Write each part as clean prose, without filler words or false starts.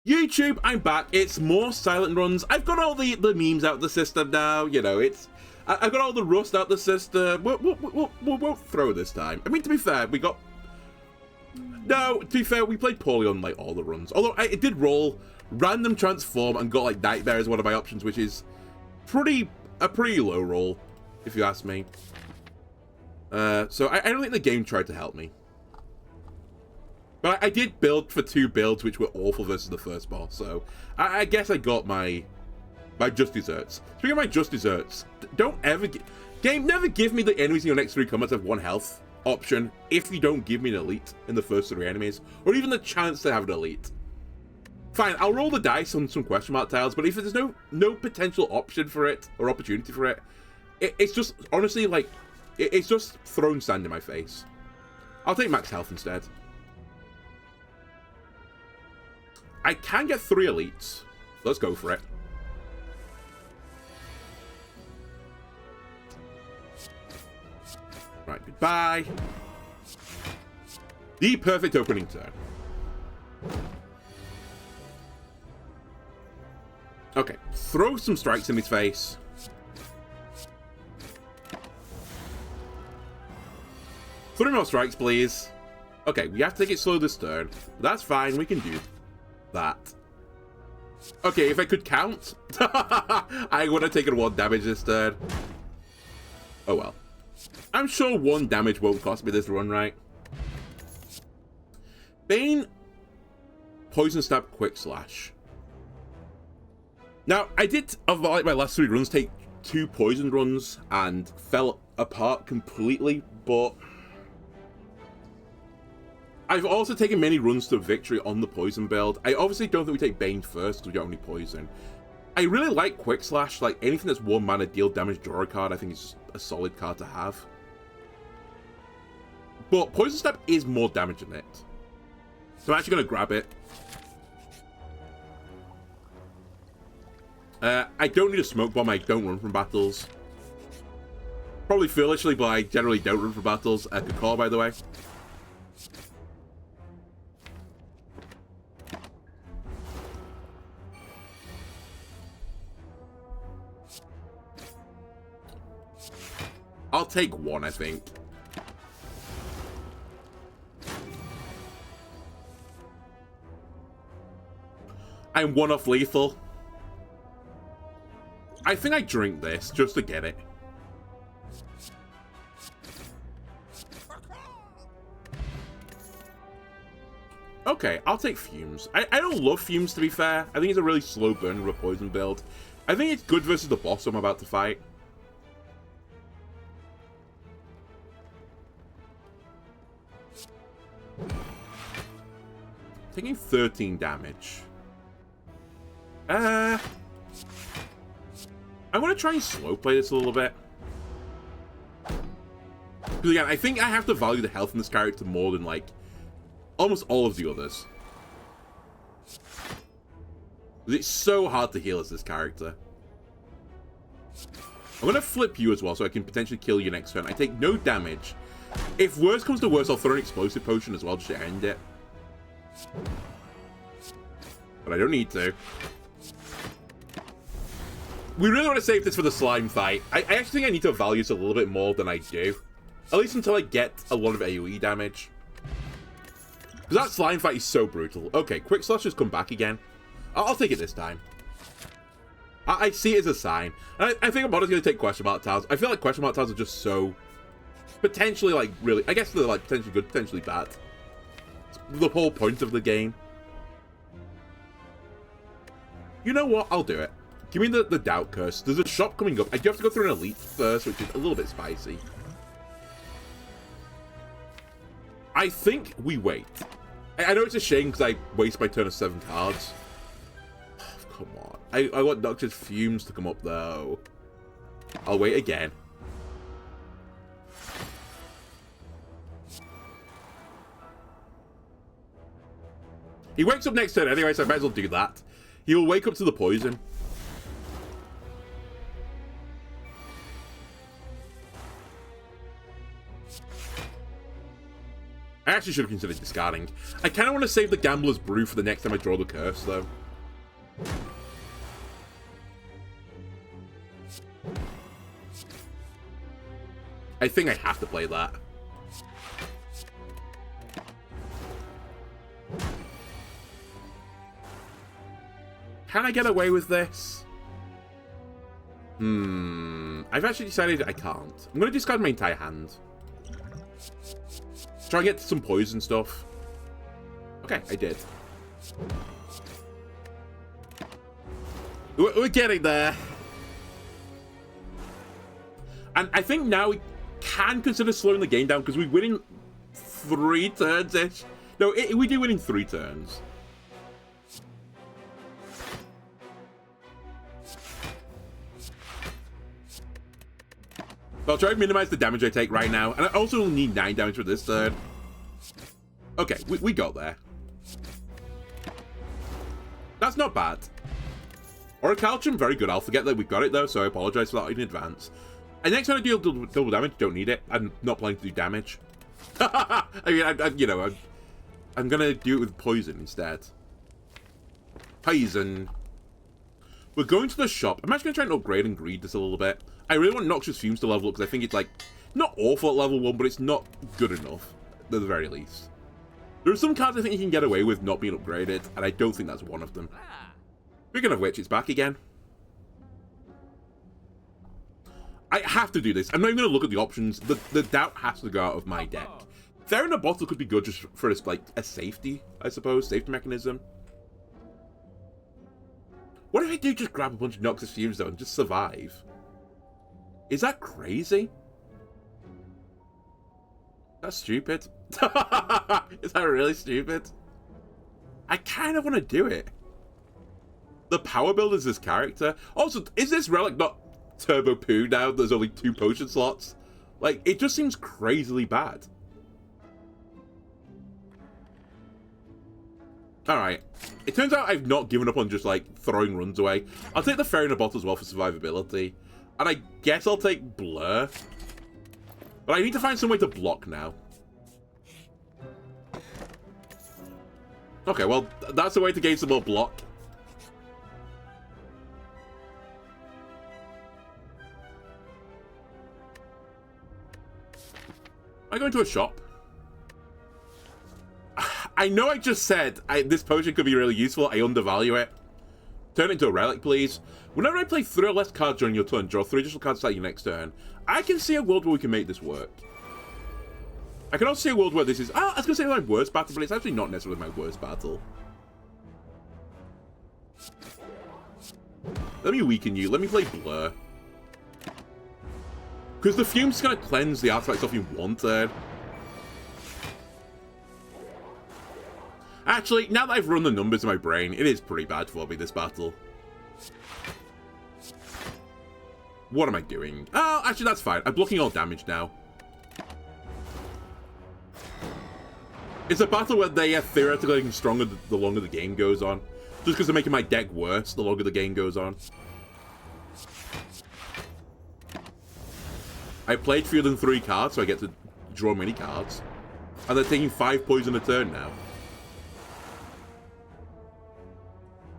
YouTube, I'm back. It's more silent runs. I've got all the memes out of the system now. You know, I've got all the rust out of the system. We won't throw this time. I mean, to be fair, we played poorly on like all the runs. Although I did roll random transform and got like nightmare as one of my options, which is a pretty low roll, if you ask me. So I don't think the game tried to help me. But I did build for 2 builds, which were awful versus the first boss, so I guess I got my just desserts. Speaking of my just desserts, don't ever game never give me the enemies in your next 3 combats have 1 health option if you don't give me an elite in the first 3 enemies, or even the chance to have an elite. Fine, I'll roll the dice on some question mark tiles, but if there's no potential option for it or opportunity for it, it's just honestly like it's just throwing sand in my face. I'll take max health instead. I can get 3 elites. Let's go for it. Right, goodbye. The perfect opening turn. Okay, throw some strikes in his face. 3 more strikes, please. Okay, we have to take it slow this turn. That's fine, we can do that. Okay, if I could count, I would have taken 1 damage this turn. Oh well. I'm sure 1 damage won't cost me this run, right? Bane, Poison Stab, Quick Slash. Now, I did, of like my last 3 runs, take 2 poison runs and fell apart completely, but I've also taken many runs to victory on the poison build. I obviously don't think we take Bane first because we don't only poison. I really like Quick Slash. Like anything that's 1 mana, deal damage, draw a card, I think is just a solid card to have. But Poison Stab is more damage than it. So I'm actually going to grab it. I don't need a smoke bomb. I don't run from battles. Probably foolishly, but I generally don't run from battles. Good call, by the way. I'll take 1, I think. I'm 1 off lethal. I think I drink this just to get it. Okay, I'll take Fumes. I don't love Fumes, to be fair. I think it's a really slow burn with a poison build. I think it's good versus the boss I'm about to fight. Taking 13 damage. I'm going to try and slow play this a little bit. Because again, I think I have to value the health in this character more than, like, almost all of the others. It's so hard to heal as this character. I'm going to flip you as well so I can potentially kill you next turn. I take no damage. If worse comes to worse, I'll throw an explosive potion as well just to end it. But I don't need to. We really want to save this for the slime fight. I actually think I need to value this a little bit more than I do. At least until I get a lot of AoE damage. Because that slime fight is so brutal. Okay, Quick Slash has come back again. I'll take it this time. I see it as a sign. And I think I'm honestly going to take question mark tiles. I feel like question mark tiles are just so potentially, like, really... I guess they're, like, potentially good, potentially bad. It's the whole point of the game. You know what? I'll do it. Give me the Doubt Curse. There's a shop coming up. I do have to go through an elite first, which is a little bit spicy. I think we wait. I know it's a shame because I waste my turn of 7 cards. Oh, come on. I want Noxious Fumes to come up, though. I'll wait again. He wakes up next turn anyway, so I might as well do that. He'll wake up to the poison. I actually should have considered discarding. I kind of want to save the Gambler's Brew for the next time I draw the curse, though. I think I have to play that. Can I get away with this? I've actually decided I can't. I'm going to discard my entire hand. Try and get some poison stuff. Okay, I did. We're getting there. And I think now we can consider slowing the game down because we win in 3 turns-ish. No, we do win in 3 turns. I'll try to minimize the damage I take right now. And I also only need 9 damage for this turn. Okay, we got there. That's not bad. Orichalcum, very good. I'll forget that we've got it, though, so I apologize for that in advance. And next time I deal double damage, don't need it. I'm not planning to do damage. I mean, you know, I'm going to do it with poison instead. Poison. We're going to the shop. I'm actually going to try and upgrade and greed this a little bit. I really want Noxious Fumes to level up because I think it's, like, not awful at level 1, but it's not good enough, at the very least. There are some cards I think you can get away with not being upgraded, and I don't think that's one of them. Speaking of which, it's back again. I have to do this. I'm not even going to look at the options. The doubt has to go out of my deck. There in a bottle could be good just for, like, a safety, I suppose. Safety mechanism. What if I do just grab a bunch of Noxious Fumes, though, and just survive? Is that crazy? That's stupid. Is that really stupid? I kind of want to do it. The power build is this character. Also, is this relic not Turbo Poo now? There's only 2 potion slots. Like, it just seems crazily bad. Alright. It turns out I've not given up on just, like, throwing runs away. I'll take the Fairy in a Bottle as well for survivability. And I guess I'll take Blur. But I need to find some way to block now. Okay, well, that's a way to gain some more block. I go into a shop. I know I just said this potion could be really useful. I undervalue it. Turn it into a relic, please. Whenever I play 3 or less cards during your turn, draw 3 additional cards at your next turn. I can see a world where we can make this work. I can also see a world where this is... I was going to say my worst battle, but it's actually not necessarily my worst battle. Let me weaken you. Let me play Blur. Because the Fume's going to cleanse the artifacts off in 1 turn. Actually, now that I've run the numbers in my brain, it is pretty bad for me, this battle. What am I doing? Oh, actually, that's fine. I'm blocking all damage now. It's a battle where they are theoretically getting stronger the longer the game goes on. Just because they're making my deck worse the longer the game goes on. I played fewer than 3 cards, so I get to draw many cards. And they're taking 5 poison a turn now.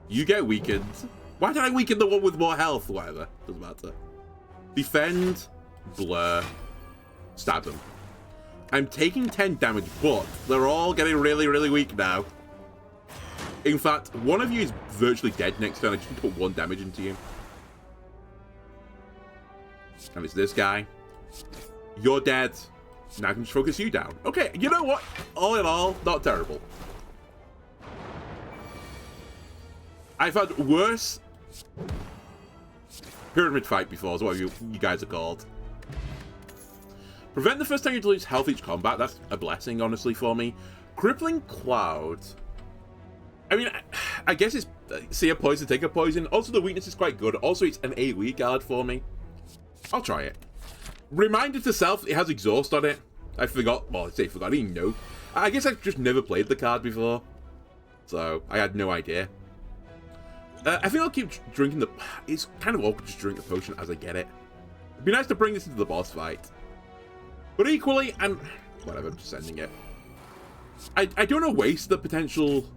You get weakened. Why did I weaken the one with more health? Whatever. Doesn't matter. Defend. Blur. Stab them. I'm taking 10 damage, but they're all getting really, really weak now. In fact, one of you is virtually dead next turn. I just need to put 1 damage into you. And it's this guy. You're dead. Now I can just focus you down. Okay, you know what? All in all, not terrible. I've had worse pyramid fight before, is what you guys are called. Prevent the first time you lose health each combat. That's a blessing, honestly, for me. Crippling Cloud. I mean, I guess it's see a poison, take a poison. Also, the weakness is quite good. Also, it's an AoE card for me. I'll try it. Reminder to self, it has exhaust on it. I forgot. Well, I say forgot. I didn't know. I guess I've just never played the card before. So, I had no idea. I think I'll keep drinking the... It's kind of awkward to just drink the potion as I get it. It'd be nice to bring this into the boss fight. But equally, and... Whatever, I'm just sending it. I don't want to waste the potential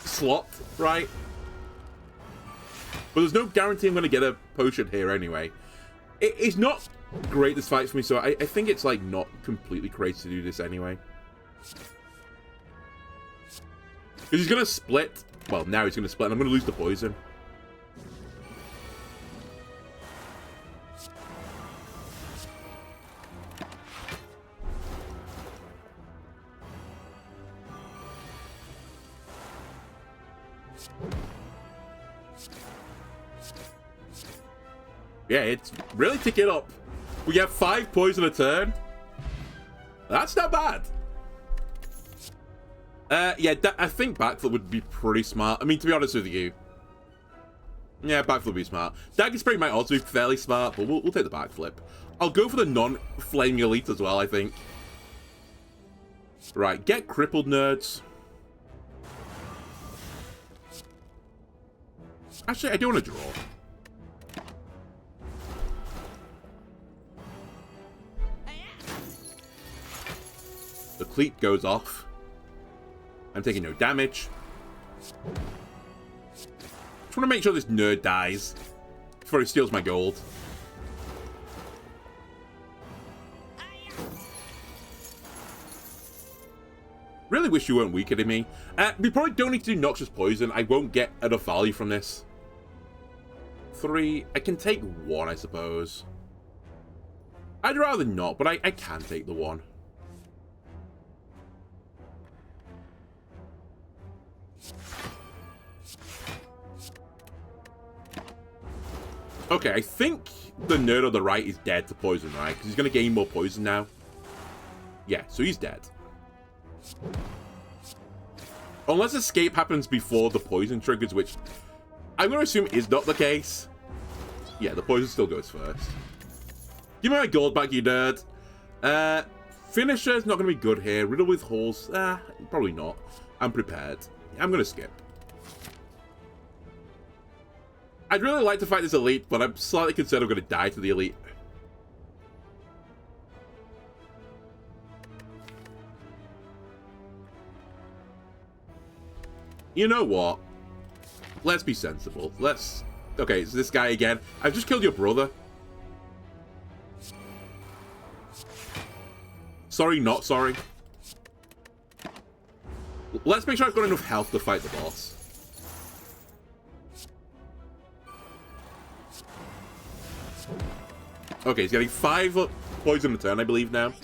slot, right? But there's no guarantee I'm going to get a potion here anyway. It's not great, this fight for me, so I think it's like not completely crazy to do this anyway. Because he's going to split. Well, now he's going to split, and I'm going to lose the poison. Yeah, it's really ticking up. We get 5 poison a turn. That's not bad. Yeah, I think backflip would be pretty smart. I mean, to be honest with you. Yeah, backflip would be smart. Dagger Spray might also be fairly smart, but we'll take the backflip. I'll go for the non-flaming elite as well, I think. Right, get crippled, nerds. Actually, I do want to draw. The cleat goes off. I'm taking no damage. Just want to make sure this nerd dies before he steals my gold. Really wish you weren't weaker than me. We probably don't need to do Noxious Poison. I won't get enough value from this. 3. I can take 1, I suppose. I'd rather not, but I can take the 1. Okay, I think the nerd on the right is dead to poison, right? Because he's going to gain more poison now. Yeah, so he's dead. Unless escape happens before the poison triggers, which I'm going to assume is not the case. Yeah, the poison still goes first. Give me my gold back, you nerd. Finisher's not going to be good here. Riddle with holes. Probably not. I'm prepared. I'm going to skip. I'd really like to fight this elite, but I'm slightly concerned I'm going to die to the elite. You know what? Let's be sensible. Let's... Okay, it's this guy again. I've just killed your brother. Sorry, not sorry. Let's make sure I've got enough health to fight the boss. Okay, he's getting 5 poison a turn, I believe, now.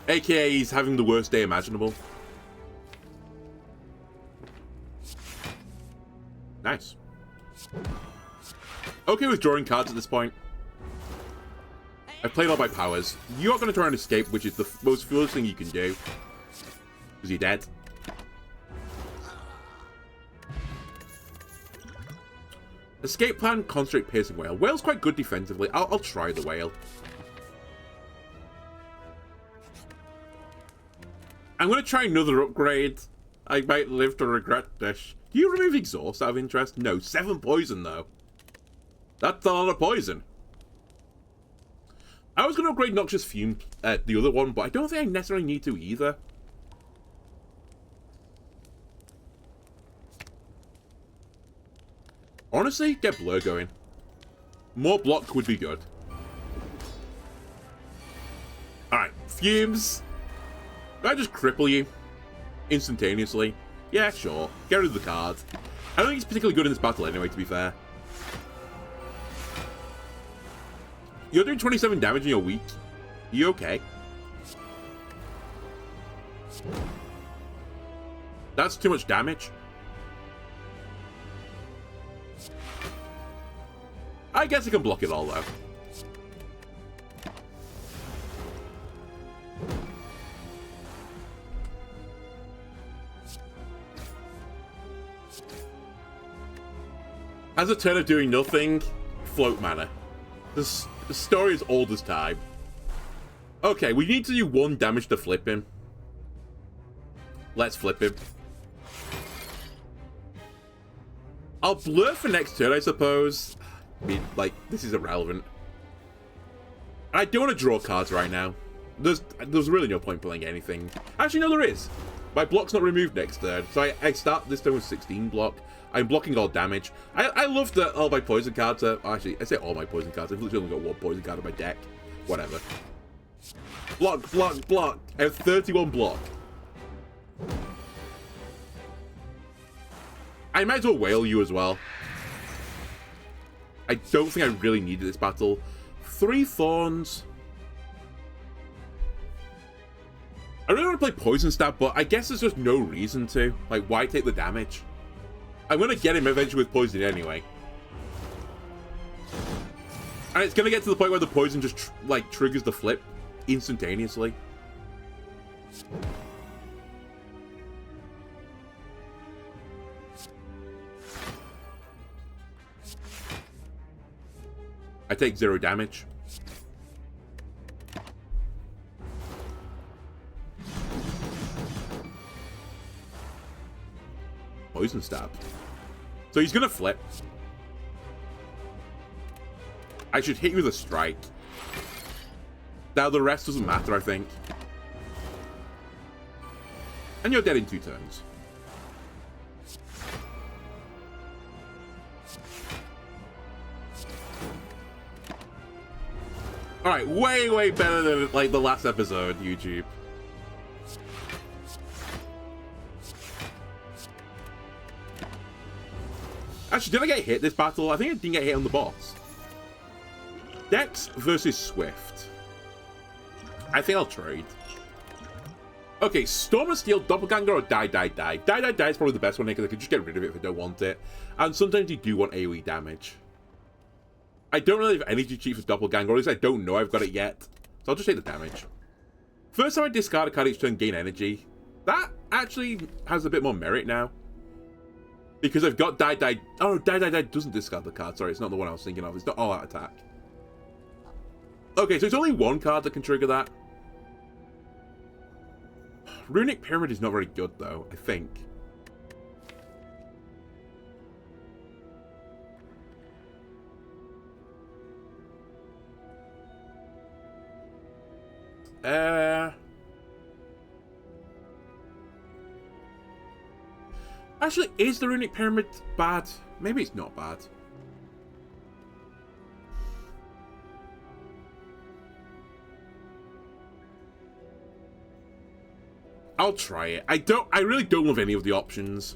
AKA, he's having the worst day imaginable. Nice. Okay with drawing cards at this point. I've played all my powers. You're going to try and escape, which is the most foolish thing you can do. Because you're dead. Escape plan, concentrate, piercing whale. Whale's quite good defensively. I'll try the whale. I'm going to try another upgrade. I might live to regret this. Do you remove exhaust out of interest? No, 7 poison though. That's a lot of poison. I was going to upgrade Noxious Fume, the other one, but I don't think I necessarily need to either. Honestly, get Blur going. More block would be good. Alright, Fumes. Can I just cripple you? Instantaneously? Yeah, sure. Get rid of the card. I don't think it's particularly good in this battle anyway, to be fair. You're doing 27 damage and you're weak. You okay? That's too much damage. I guess I can block it all, though. As a turn of doing nothing, float mana. The story is old as time. Okay, we need to do 1 damage to flip him. Let's flip him. I'll blur for next turn, I suppose. I mean, like, this is irrelevant. I don't want to draw cards right now. There's really no point playing anything. Actually, no, there is. My block's not removed next turn, so I start this turn with 16 block. I'm blocking all damage. I love that all my poison cards are... Actually, I say all my poison cards. I've literally only got one poison card in my deck. Whatever. Block, block, block. I have 31 block. I might as well whale you as well. I don't think I really needed this battle. 3 thorns. I really want to play Poison Stab, but I guess there's just no reason to. Like, why take the damage? I'm going to get him eventually with Poison anyway. And it's going to get to the point where the Poison just, like, triggers the flip instantaneously. I take 0 damage. Poison Stab. So he's gonna flip. I should hit you with a strike. Now the rest doesn't matter, I think. And you're dead in 2 turns. Alright, way, way better than, like, the last episode, YouTube. Actually, did I get hit this battle? I think I didn't get hit on the boss. Dex versus Swift. I think I'll trade. Okay, Storm of Steel, Doppelganger, or Die, Die, Die. Die, Die, Die is probably the best one here because I can just get rid of it if I don't want it. And sometimes you do want AoE damage. I don't really have energy cheat for Doppelganger, or at least I don't know I've got it yet. So I'll just take the damage. First time I discard a card each turn, gain energy. That actually has a bit more merit now. Because I've got Die, Die... Oh, Die, Die, Die doesn't discard the card. Sorry, it's not the one I was thinking of. It's not all-out attack. Okay, so it's only one card that can trigger that. Runic Pyramid is not very good, though, I think. Actually, is the Runic Pyramid bad? Maybe it's not bad. I'll try it. I really don't love any of the options.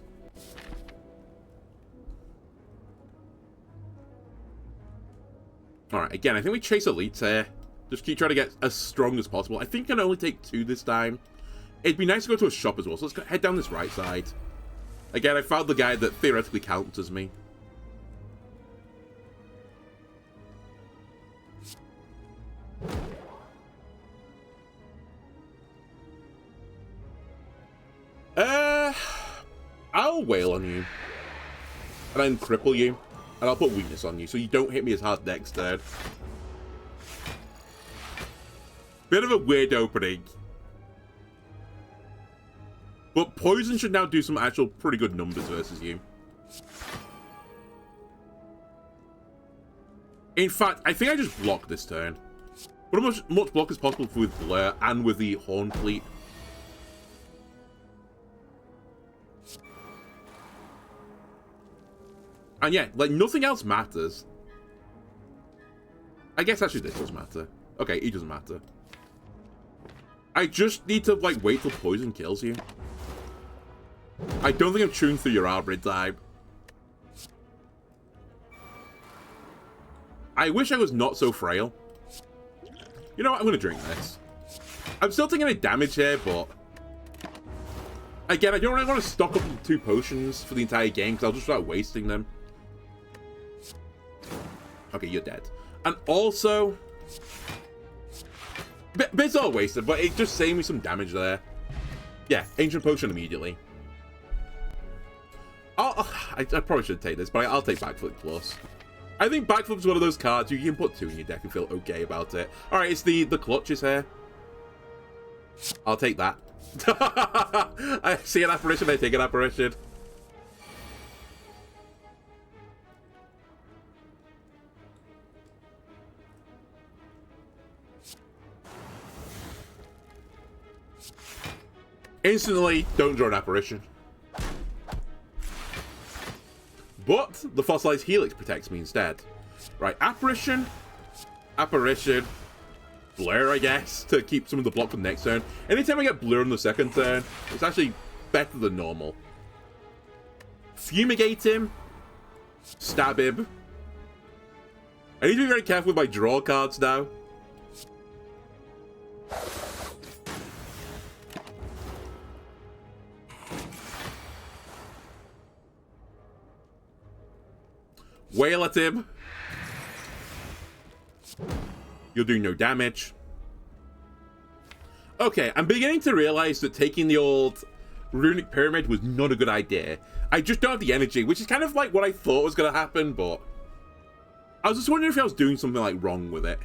Alright, again, I think we chase elites here. Just keep trying to get as strong as possible. I think I can only take 2 this time. It'd be nice to go to a shop as well, so let's head down this right side. Again, I found the guy that theoretically counts as me. I'll wail on you. And then cripple you. And I'll put weakness on you, so you don't hit me as hard next turn. Bit of a weird opening. But Poison should now do some actual pretty good numbers versus you. In fact, I think I just block this turn. Put as much block as possible with Blur and with the Horn Fleet. And yeah, like, nothing else matters. I guess actually this does matter. Okay, it doesn't matter. I just need to, like, wait till Poison kills you. I don't think I'm chewing through your armor in time. I wish I was not so frail. You know what? I'm going to drink this. I'm still taking a damage here, but... Again, I don't really want to stock up 2 potions for the entire game, because I'll just start wasting them. Okay, you're dead. And also... Bit's all wasted, but it just saved me some damage there. Yeah, Ancient Potion immediately. I probably should take this, but I'll take Backflip Plus. I think Backflip is one of those cards you can put 2 in your deck and feel okay about it. Alright, it's the clutches here. I'll take that. I see an apparition, I take an apparition. Instantly, don't draw an Apparition. But the Fossilized Helix protects me instead. Right, Apparition, Blur, I guess, to keep some of the block for the next turn. Anytime I get Blur on the second turn, it's actually better than normal. Fumigate him, stab him. I need to be very careful with my draw cards now. Wail at him. You're doing no damage. Okay, I'm beginning to realize that taking the old Runic Pyramid was not a good idea. I just don't have the energy, which is kind of like what I thought was going to happen, but I was just wondering if I was doing something like wrong with it.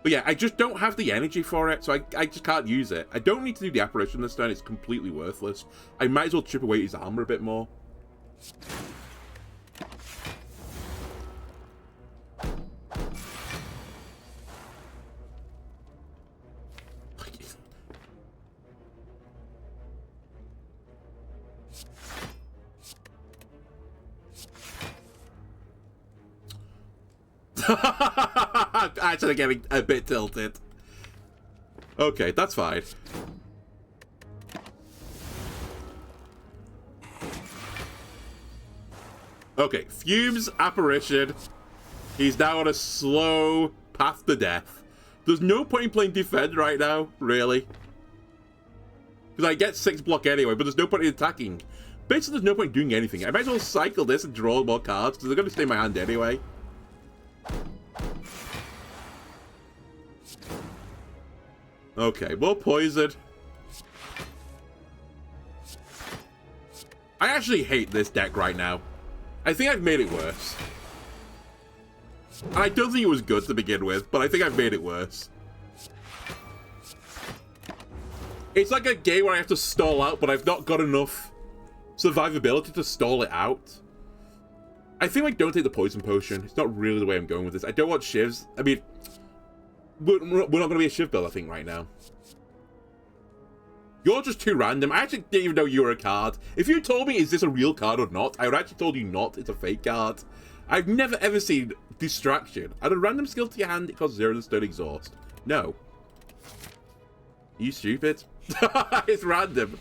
But yeah, I just don't have the energy for it, so I just can't use it. I don't need to do the Apparition this turn, it's completely worthless. I might as well chip away his armor a bit more. Actually getting a bit tilted. Okay, that's fine. Okay, Fumes, Apparition. He's now on a slow path to death. There's no point in playing Defend right now, really. Because I get 6 block anyway, but there's no point in attacking. Basically, there's no point in doing anything. I might as well cycle this and draw more cards, because they're going to stay in my hand anyway. Okay, more poison. I actually hate this deck right now. I think I've made it worse. And I don't think it was good to begin with, but I think I've made it worse. It's like a game where I have to stall out, but I've not got enough survivability to stall it out. I think I don't take the poison potion. It's not really the way I'm going with this. I don't want shivs. I mean, we're not going to be a shiv build, I think, right now. You're just too random. I actually didn't even know you were a card. If you told me, is this a real card or not, I would actually told you not. It's a fake card. I've never ever seen Distraction. Add a random skill to your hand, it costs 0 to stone exhaust. No. Are you stupid? It's random.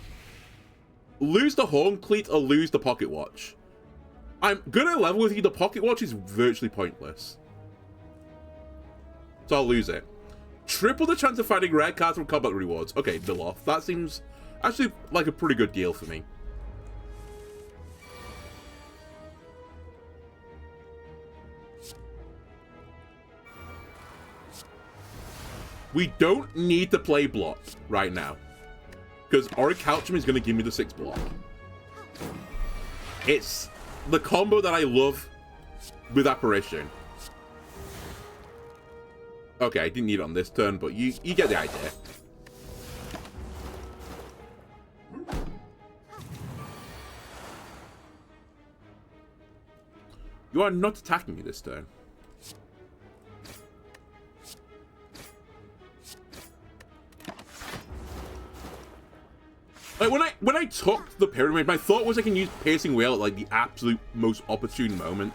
Lose the Horn Cleat or lose the Pocket Watch. I'm gonna level with you, the Pocket Watch is virtually pointless. So I'll lose it. Triple the chance of finding rare cards from combat rewards. Okay, bill off. That seems actually like a pretty good deal for me. We don't need to play block right now, because Orichalcum is going to give me the 6 block. It's the combo that I love with Apparition. Okay, I didn't need it on this turn, but you get the idea. You are not attacking me this turn. Like when I took the pyramid, my thought was I can use Piercing Wail at like the absolute most opportune moment,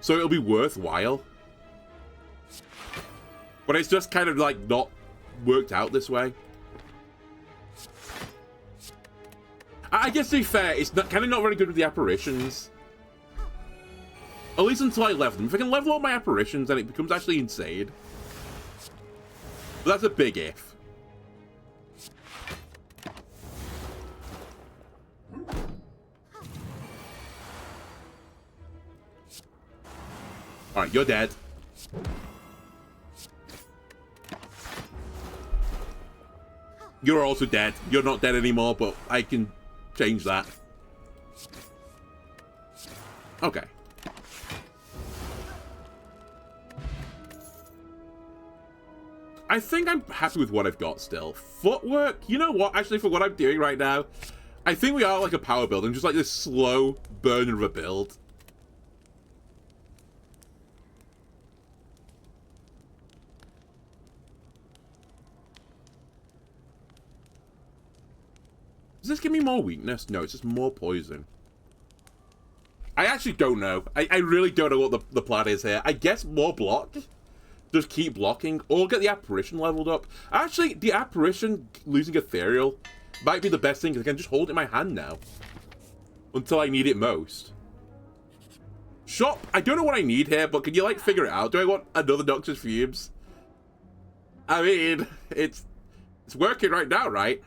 so it'll be worthwhile. But it's just kind of like not worked out this way. I guess to be fair, it's kind of not very good with the Apparitions. At least until I level them. If I can level up my Apparitions, then it becomes actually insane. But that's a big if. Alright, you're dead. You're also dead. You're not dead anymore, but I can change that. Okay. I think I'm happy with what I've got still. Footwork, you know what? Actually, for what I'm doing right now, I think we are like a power build. I'm just like this slow burner of a build. Does this give me more weakness? No, it's just more poison. I actually don't know. I really don't know what the plan is here. I guess more block. Just keep blocking. Or get the Apparition leveled up. Actually, the Apparition losing Ethereal might be the best thing, because I can just hold it in my hand now. Until I need it most. Shop. I don't know what I need here, but can you, like, figure it out? Do I want another Noxious Fumes? I mean, it's working right now, right?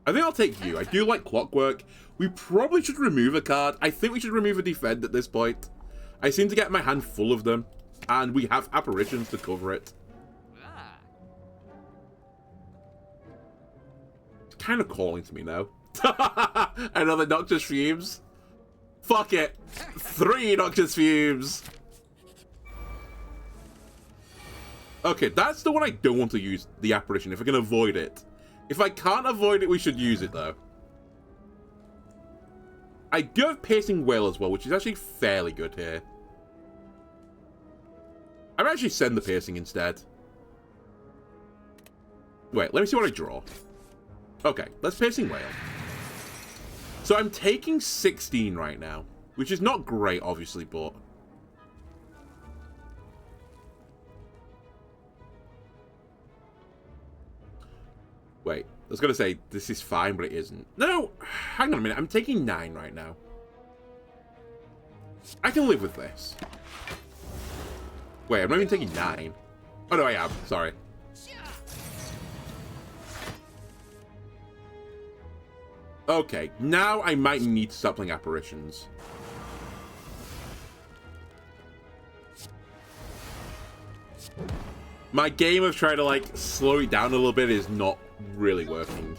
I think I'll take you. I do like Clockwork. We probably should remove a card. I think we should remove a Defend at this point. I seem to get my hand full of them. And we have Apparitions to cover it. It's kind of calling to me now. Another Noxious Fumes. Fuck it. 3 Noxious Fumes. Okay, that's the one I don't want to use, the Apparition, if I can avoid it. If I can't avoid it, we should use it, though. I do have Piercing Wail as well, which is actually fairly good here. I might actually send the Piercing instead. Wait, let me see what I draw. Okay, let's Piercing Wail. So I'm taking 16 right now, which is not great, obviously, but... Wait, I was going to say, this is fine, but it isn't. No, hang on a minute, I'm taking 9 right now. I can live with this. Wait, I'm not even taking 9. Oh, no, I am. Sorry. Okay, now I might need to stop playing Apparitions. My game of trying to, like, slow it down a little bit is not really working.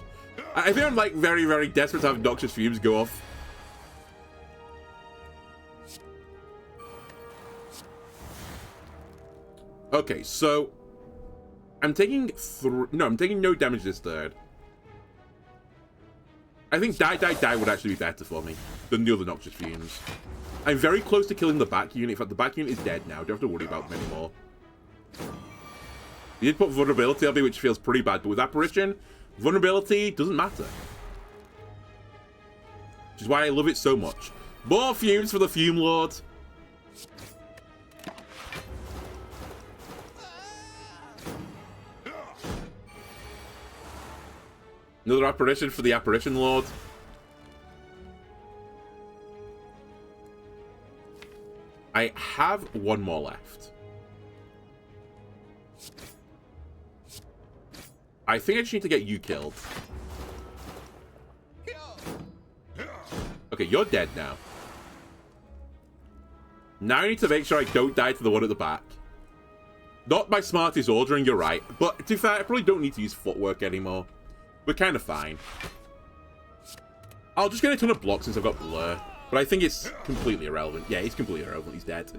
I think I'm, like, very, very desperate to have Noxious Fumes go off. Okay, so I'm taking I'm taking no damage this third. I think die would actually be better for me than the other Noxious Fumes. I'm very close to killing the back unit. In fact, the back unit is dead now. Don't have to worry about them anymore. You did put vulnerability on me, which feels pretty bad, but with Apparition, vulnerability doesn't matter. Which is why I love it so much. More fumes for the Fume Lord. Another Apparition for the Apparition Lord. I have one more left. I think I just need to get you killed. Okay, you're dead now. Now I need to make sure I don't die to the one at the back. Not my smartest ordering, you're right. But to be fair, I probably don't need to use footwork anymore. We're kind of fine. I'll just get a ton of blocks since I've got Blur. But I think it's completely irrelevant. Yeah, he's completely irrelevant. He's dead.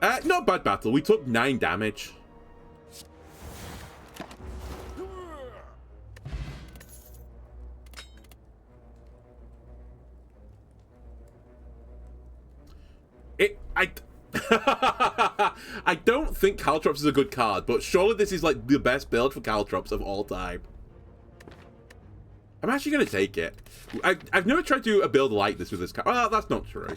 Not a bad battle. We took 9 damage. I don't think Caltrops is a good card, but surely this is like the best build for Caltrops of all time. I'm actually going to take it. I've never tried to do a build like this with this card. Well, that's not true.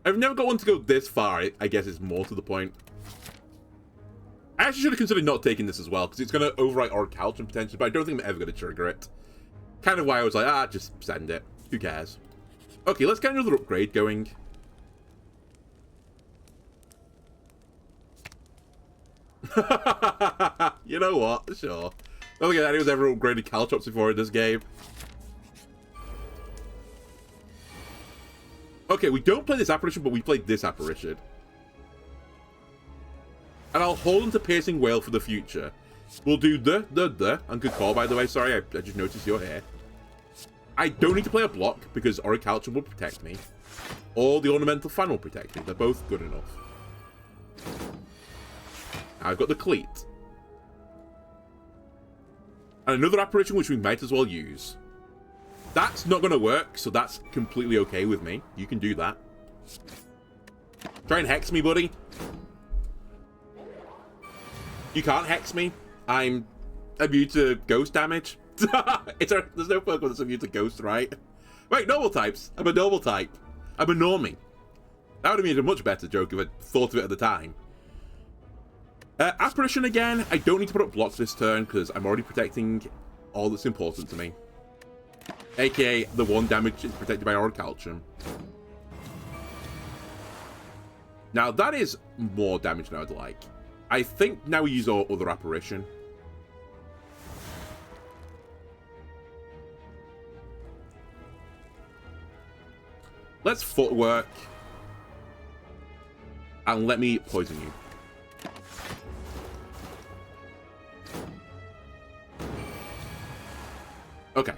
I've never got one to go this far, I guess is more to the point. I actually should have considered not taking this as well, because it's going to overwrite Auric Caltrum potentially, but I don't think I'm ever going to trigger it. Kind of why I was like, just send it. Who cares? Okay, let's get another upgrade going. You know what? Sure. I don't think anyone's ever upgraded Caltrops before in this game. Okay, we don't play this Apparition, but we played this Apparition. And I'll hold on to Piercing Wail for the future. We'll do and good call, by the way. Sorry, I just noticed you're here. I don't need to play a block, because Auric Caltrum will protect me. Or the Ornamental Fan will protect me. They're both good enough. I've got the Cleat. And another Apparition which we might as well use. That's not going to work, so that's completely okay with me. You can do that. Try and hex me, buddy. You can't hex me. I'm immune to ghost damage. There's no Pokemon that's immune to Ghost, right? Wait, normal types. I'm a normal type. I'm a normie. That would have made a much better joke if I'd thought of it at the time. Apparition again. I don't need to put up blocks this turn because I'm already protecting all that's important to me. AKA the one damage is protected by Orichalcum. Now that is more damage than I'd like. I think now we use our other Apparition. Let's footwork. And let me poison you. Okay.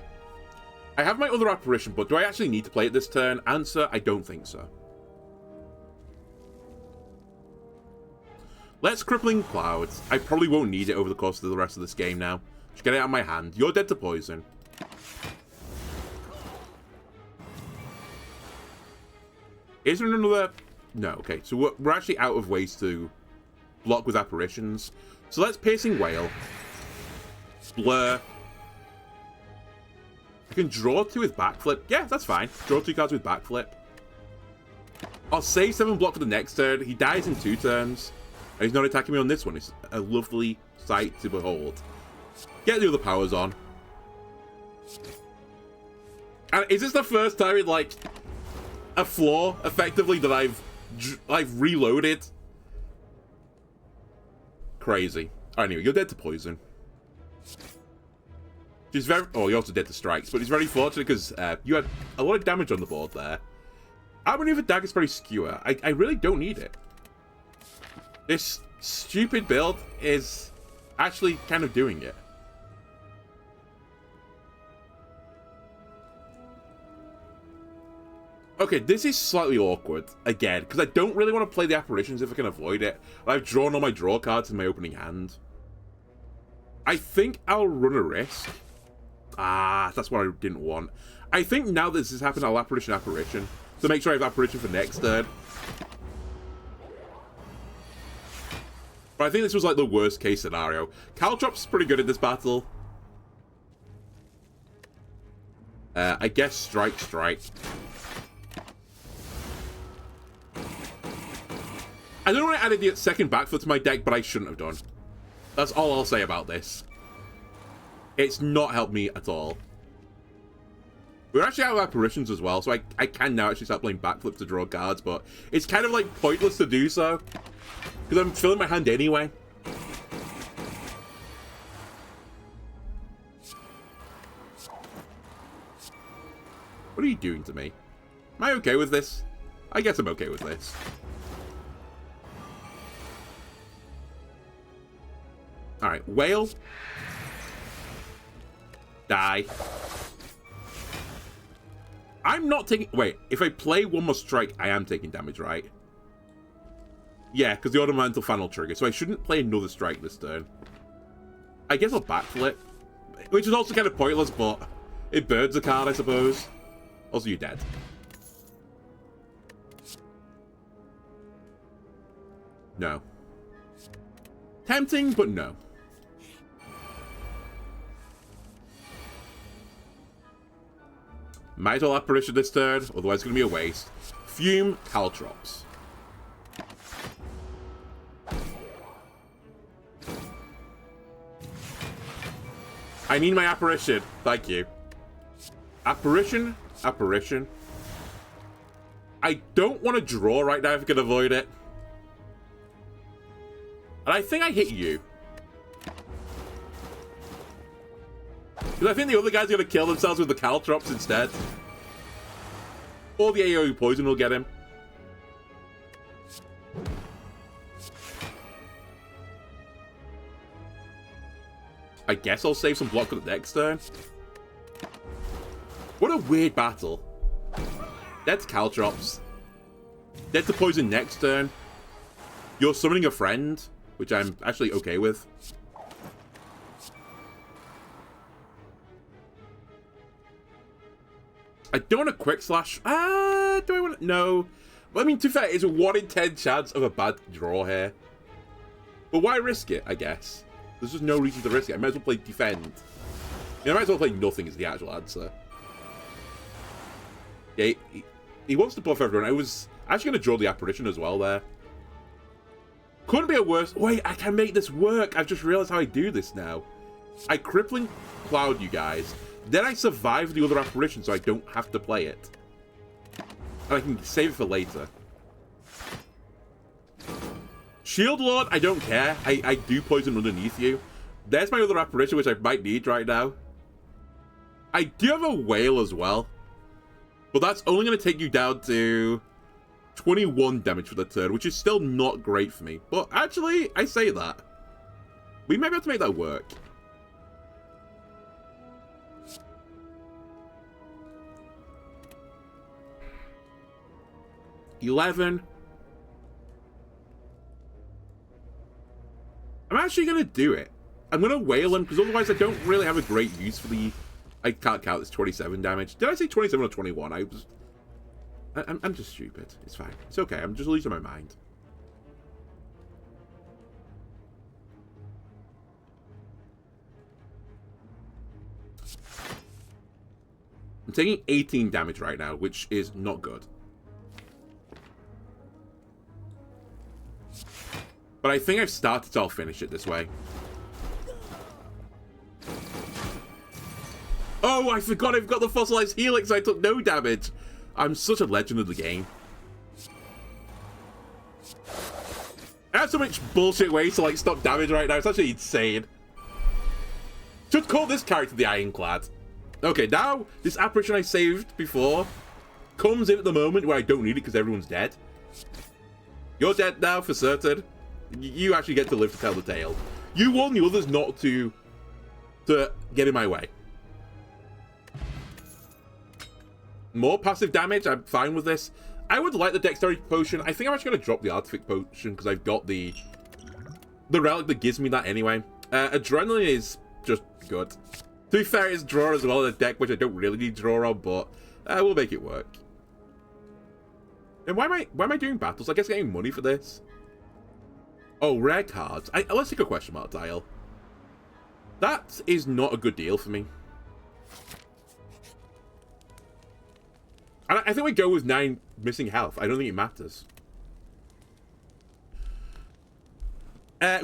I have my other Apparition, but do I actually need to play it this turn? Answer, I don't think so. Let's Crippling Clouds. I probably won't need it over the course of the rest of this game now. Just get it out of my hand. You're dead to poison. Is there another... No, okay. So we're actually out of ways to block with Apparitions. So let's Piercing Wail. Blur. I can draw 2 with Backflip. Yeah, that's fine. Draw 2 cards with Backflip. I'll save 7 block for the next turn. He dies in 2 turns. And he's not attacking me on this one. It's a lovely sight to behold. Get the other powers on. And is this the first time in, like, a flaw, effectively, that I've reloaded? Crazy. Anyway, you're dead to poison. She's very... Oh, you're also dead to strikes, but it's very fortunate because you had a lot of damage on the board there. Outmaneuver Dagger's very skewer. I really don't need it. This stupid build is actually kind of doing it. Okay, this is slightly awkward, again, because I don't really want to play the Apparitions if I can avoid it. I've drawn all my draw cards in my opening hand. I think I'll run a risk. Ah, that's what I didn't want. I think now that this has happened, I'll Apparition to make sure I have Apparition for next turn. But I think this was like the worst case scenario. Caltrop's pretty good at this battle. I guess strike. I don't know why I added the second Backflip to my deck, but I shouldn't have done. That's all I'll say about this. It's not helped me at all. We're actually out of Apparitions as well, so I can now actually start playing Backflip to draw cards, but it's kind of like pointless to do so. Because I'm filling my hand anyway. What are you doing to me? Am I okay with this? I guess I'm okay with this. Alright, Whale. Die. I'm not taking... Wait, if I play one more strike, I am taking damage, right? Yeah, because the Ornamental Fan will trigger, so I shouldn't play another strike this turn. I guess I'll Backflip. Which is also kind of pointless, but it birds a card, I suppose. Also, you're dead. No. Tempting, but no. Might as well Apparition this turn, otherwise it's going to be a waste. Fume, Caltrops. I need my Apparition. Thank you. Apparition. I don't want to draw right now if I can avoid it. And I think I hit you. Because I think the other guy's going to kill themselves with the Caltrops instead. Or the AoE poison will get him. I guess I'll save some block for the next turn. What a weird battle. Dead to Caltrops. Dead to poison next turn. You're summoning a friend, which I'm actually okay with. I don't want a Quick Slash. Do I want to? No. But I mean, to be fair, it's a 1 in 10 chance of a bad draw here. But why risk it, I guess? There's just no reason to risk it. I might as well play Defend. Yeah, I might as well play nothing as the actual answer. Yeah, he wants to buff everyone. I was actually going to draw the Apparition as well there. Couldn't be a worse... Wait, I can make this work. I've just realized how I do this now. I Crippling Cloud you guys. Then I survive the other Apparition so I don't have to play it. And I can save it for later. Shield Lord, I don't care. I do poison underneath you. There's my other Apparition, which I might need right now. I do have a Whale as well. But that's only going to take you down to 21 damage for the turn, which is still not great for me. But actually, I say that. We might be able to make that work. $11. I'm actually going to do it. I'm going to Whale him, because otherwise I don't really have a great use for the... I can't count this 27 damage. Did I say 27 or 21? I'm just stupid. It's fine. It's okay. I'm just losing my mind. I'm taking 18 damage right now, which is not good. But I think I've started, so I'll finish it this way. Oh, I forgot I've got the Fossilized Helix. I took no damage. I'm such a legend of the game. I have so much bullshit ways to, like, stop damage right now. It's actually insane. Should call this character the Ironclad. Okay, now, this Apparition I saved before comes in at the moment where I don't need it because everyone's dead. You're dead now, for certain. You actually get to live to tell the tale. You warn the others not to get in my way. More passive damage, I'm fine with this. I would like the Dexterity Potion. I think I'm actually going to drop the Artifact Potion because I've got the relic that gives me that anyway. Adrenaline is just good. To be fair, it's draw as well in a deck, which I don't really need draw on, but we'll make it work. And why am I doing battles? I guess getting money for this. Oh, rare cards. Let's take a question mark tile. That is not a good deal for me. I think we go with 9 missing health. I don't think it matters.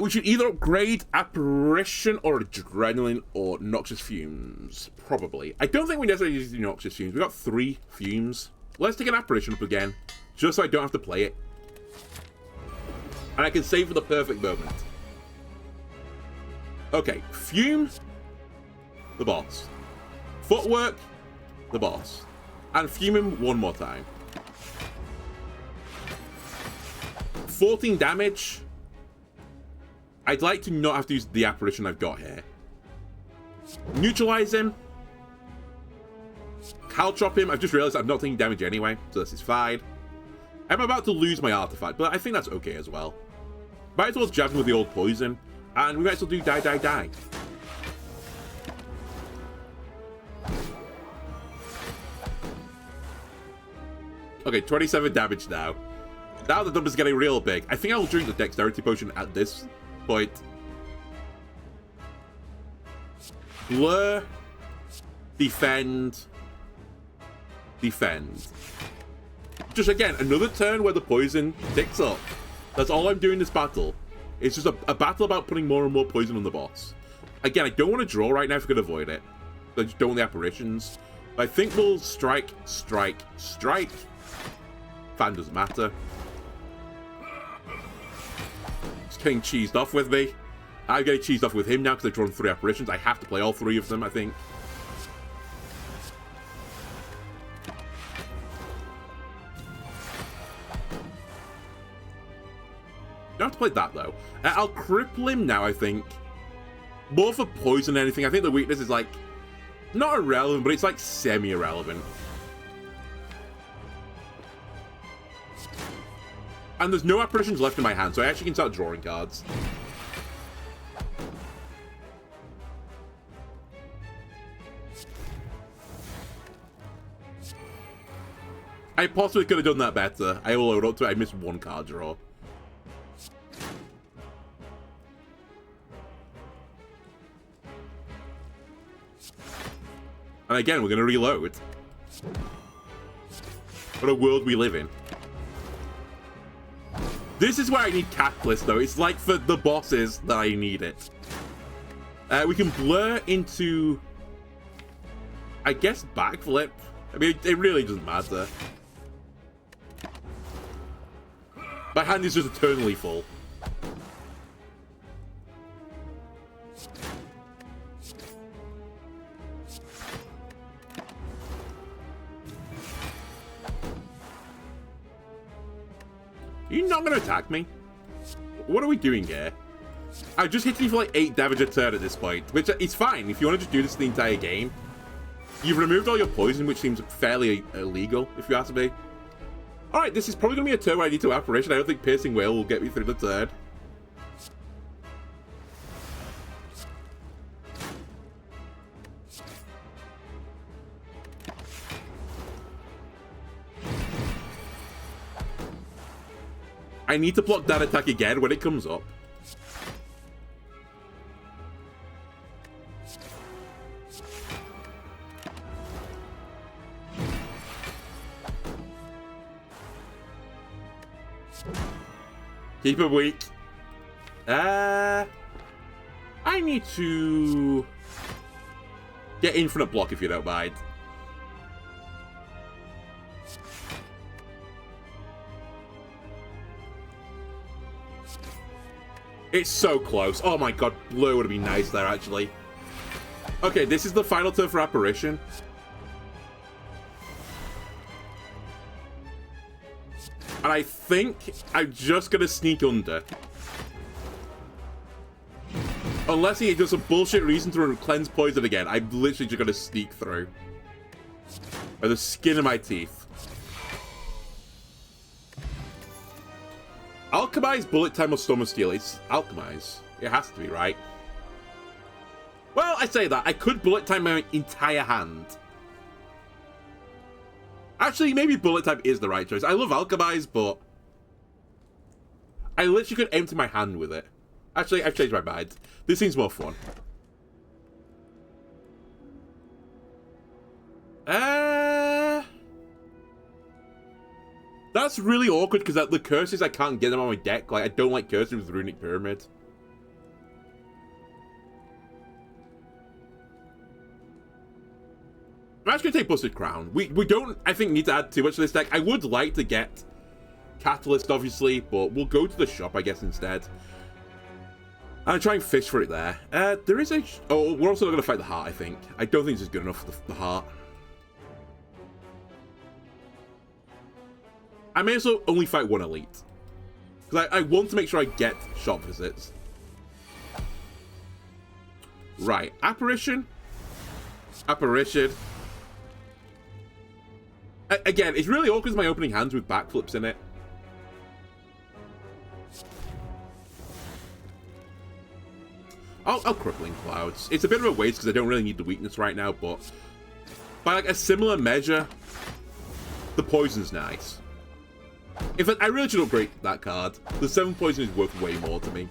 We should either upgrade Apparition or Adrenaline or Noxious Fumes. Probably. I don't think we necessarily use the Noxious Fumes. We've got 3 Fumes. Let's take an Apparition up again, just so I don't have to play it. And I can save for the perfect moment. Okay, Fume, the boss. Footwork, the boss. And Fume him one more time. 14 damage. I'd like to not have to use the Apparition I've got here. Neutralize him. Caltrop him. I've just realized I'm not taking damage anyway, so this is fine. I'm about to lose my artifact, but I think that's okay as well. Might as well jab him with the old poison, and we might as well do die, die, die. Okay, 27 damage now. Now the number's getting real big. I think I'll drink the Dexterity Potion at this point. Lure. Defend. Defend. Just again, another turn where the poison ticks up. That's all I'm doing this battle. It's just a battle about putting more and more poison on the boss. Again, I don't want to draw right now if I could avoid it. I just don't want the apparitions. But I think we'll strike, strike, strike. Fan doesn't matter. He's getting cheesed off with me. I'm getting cheesed off with him now because I've drawn 3 apparitions. I have to play all 3 of them, I think. Don't have to play that, though. I'll cripple him now, I think. More for poison than anything. I think the weakness is, like, not irrelevant, but it's, like, semi-irrelevant. And there's no apparitions left in my hand, so I actually can start drawing cards. I possibly could have done that better. I will load up to it. I missed 1 card draw. And again, we're going to reload. What a world we live in. This is where I need Catalyst, though. It's like for the bosses that I need it. We can blur into, I guess, backflip. I mean, it really doesn't matter. My hand is just eternally full. You're not going to attack me? What are we doing here? I just hit you for like 8 damage a turn at this point, which is fine. If you want to just do this the entire game. You've removed all your poison, which seems fairly illegal, if you ask me. Alright, this is probably going to be a turn where I need to Apparation. I don't think Piercing Wail will get me through the turn. I need to block that attack again when it comes up. Keep it weak. I need to get infinite block if you don't mind. It's so close. Oh my god, blue would have been nice there, actually. Okay, this is the final turn for Apparition. And I think I'm just going to sneak under. Unless he does a bullshit reason to cleanse poison again, I'm literally just going to sneak through. By the skin of my teeth. Alchemize, Bullet Time, or Storm of Steel? It's Alchemize. It has to be, right? Well, I say that. I could Bullet Time my entire hand. Actually, maybe Bullet Time is the right choice. I love Alchemize, but I literally could empty my hand with it. Actually, I've changed my mind. This seems more fun. That's really awkward because the curses, I can't get them on my deck. Like, I don't like curses with Runic Pyramid. I'm actually going to take Busted Crown. We don't, I think, need to add too much to this deck. I would like to get Catalyst, obviously, but we'll go to the shop, I guess, instead. And try and fish for it there. There is a... Oh, we're also not going to fight the heart, I think. I don't think this is good enough for the heart. I may also only fight one elite. Because I want to make sure I get shop visits. Right. Apparition. Apparition. Again, it's really awkward with my opening hands with backflips in it. I'll Crippling Clouds. It's a bit of a waste because I don't really need the weakness right now, but by like a similar measure, the poison's nice. In fact, I really should upgrade that card. The 7 poison is worth way more to me.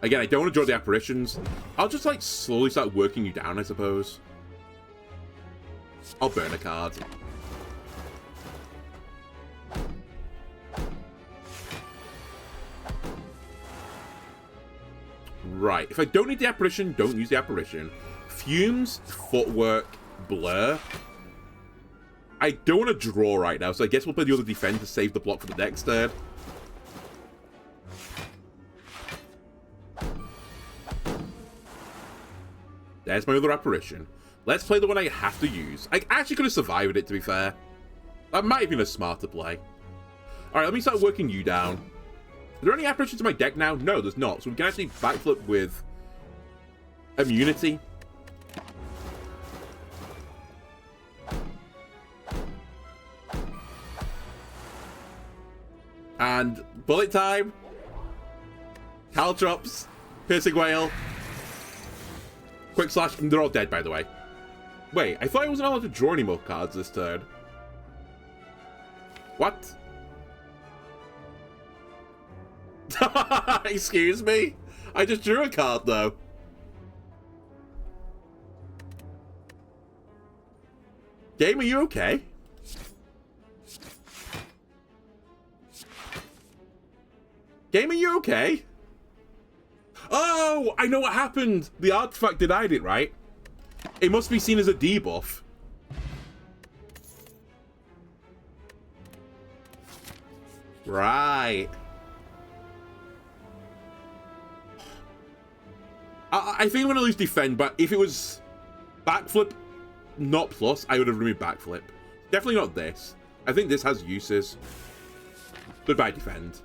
Again, I don't want to draw the apparitions. I'll just like slowly start working you down, I suppose. I'll burn a card. Right, if I don't need the apparition, don't use the apparition. Fumes, Footwork, Blur. I don't want to draw right now, so I guess we'll play the other defend to save the block for the next turn. There's my other apparition. Let's play the one I have to use. I actually could have survived it, to be fair. That might have been a smarter play. Alright, let me start working you down. Are there any apparitions in my deck now? No, there's not. So we can actually backflip with immunity. And Bullet Time. Caltrops. Piercing Wail. Quick Slash. They're all dead, by the way. Wait, I thought I wasn't allowed to draw any more cards this turn. What? Excuse me? I just drew a card, though. Game, are you okay? Game, are you okay? Oh, I know what happened. The artifact denied it, right? It must be seen as a debuff. Right. I think I'm going to lose defend, but if it was backflip, not plus, I would have removed backflip. Definitely not this. I think this has uses. Goodbye, defend.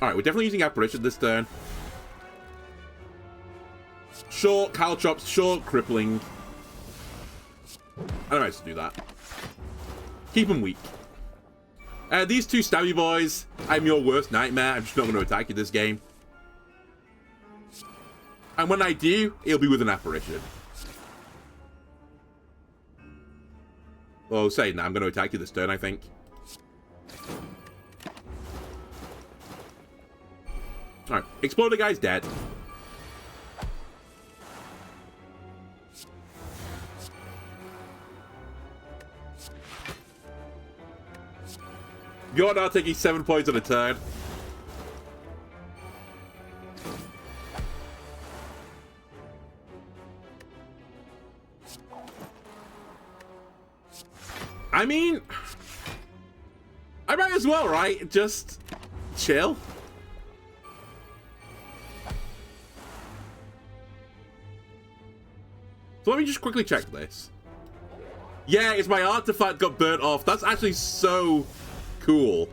Alright, we're definitely using Apparition this turn. Short, Caltrops, short, crippling. I don't know how to do that. Keep them weak. These two stabby boys, I'm your worst nightmare. I'm just not going to attack you this game. And when I do, it'll be with an Apparition. Oh, saying that, I'm going to attack you this turn, I think. Alright, Exploder guy's dead. You're now taking 7 points on a turn. I mean, I might as well, right? Just chill. So let me just quickly check this. Yeah, it's my artifact got burnt off. That's actually so cool.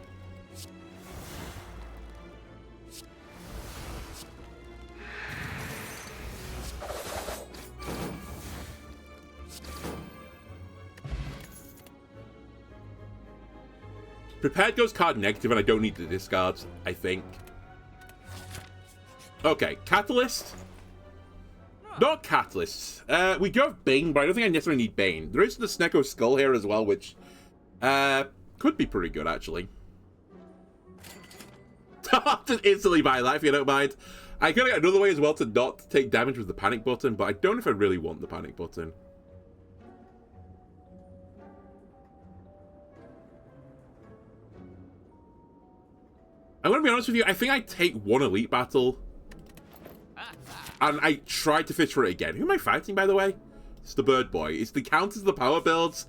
Prepared goes card negative, and I don't need to discard, I think. Okay, Catalyst. Not Catalyst. We do have Bane, but I don't think I necessarily need Bane. There is the Snecko Skull here as well, which could be pretty good, actually. Just instantly buy that, if you don't mind. I could get another way as well to not take damage with the panic button, but I don't know if I really want the panic button. I'm going to be honest with you, I think I take one Elite Battle. And I tried to fish for it again. Who am I fighting, by the way? It's the Bird Boy. It's the counter to the power builds.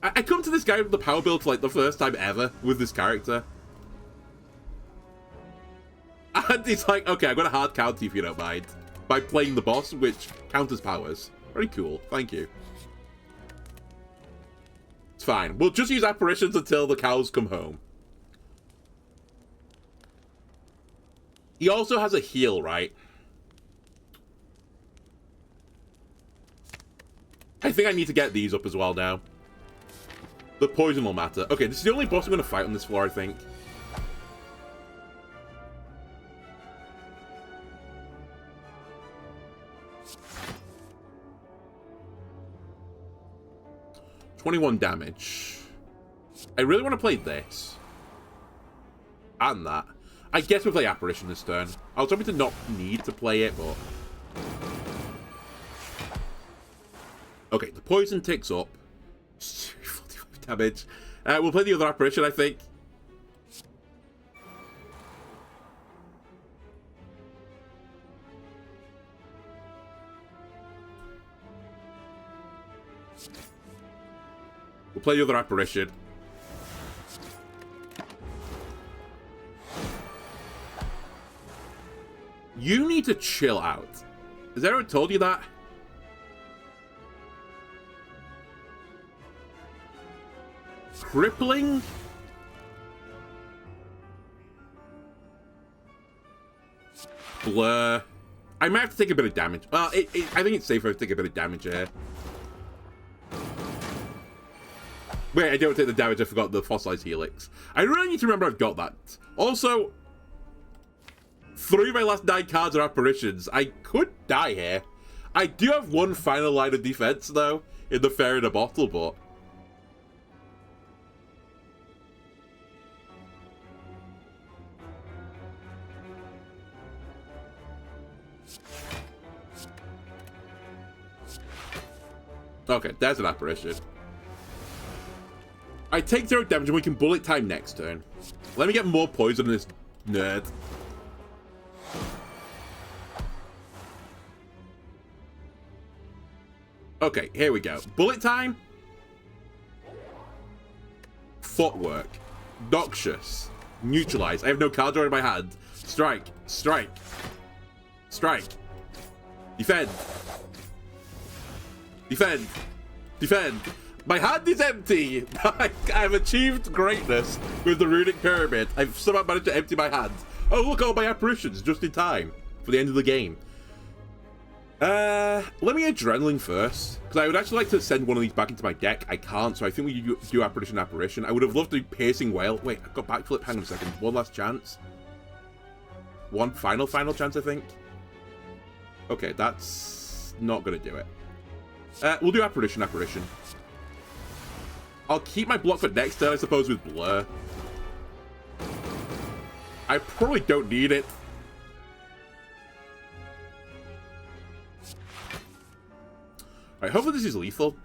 I come to this guy with the power build for like the first time ever with this character. And it's like, okay, I'm going to hard counter if you don't mind. By playing the boss, which counters powers. Very cool. Thank you. It's fine. We'll just use apparitions until the cows come home. He also has a heal, right? I think I need to get these up as well now. The poison will matter. Okay, this is the only boss I'm going to fight on this floor, I think. $21 damage. I really want to play this. And that. I guess we'll play Apparition this turn. I was hoping to not need to play it, but... Okay, the poison ticks up. 45 damage. We'll play the other Apparition, I think. We'll play the other Apparition. You need to chill out. Has anyone told you that? Crippling? Blur. I might have to take a bit of damage. Well, I think it's safer to take a bit of damage here. Wait, I don't take the damage. I forgot the fossilized helix. I really need to remember I've got that. Also, 3 of my last 9 cards are apparitions. I could die here. I do have one final line of defense, though, in the Fair in a Bottle, but... Okay, there's an apparition. I take 0 damage and we can bullet time next turn. Let me get more poison on this nerd. Okay, here we go. Bullet time. Footwork. Noxious. Neutralize. I have no cards in my hand. Strike. Strike. Strike. Defend. Defend. Defend. My hand is empty. I've achieved greatness with the runic pyramid. I've somehow managed to empty my hand. Oh, look, all my apparitions just in time for the end of the game. Let me adrenaline first, because I would actually like to send one of these back into my deck. I can't, so I think we do apparition. I would have loved to do piercing whale. Wait, I've got backflip. Hang on a second. One last chance. One final chance, I think. Okay, that's not gonna do it. We'll do apparition. I'll keep my block for next turn, I suppose, with blur. I probably don't need it. Alright, hopefully this is lethal.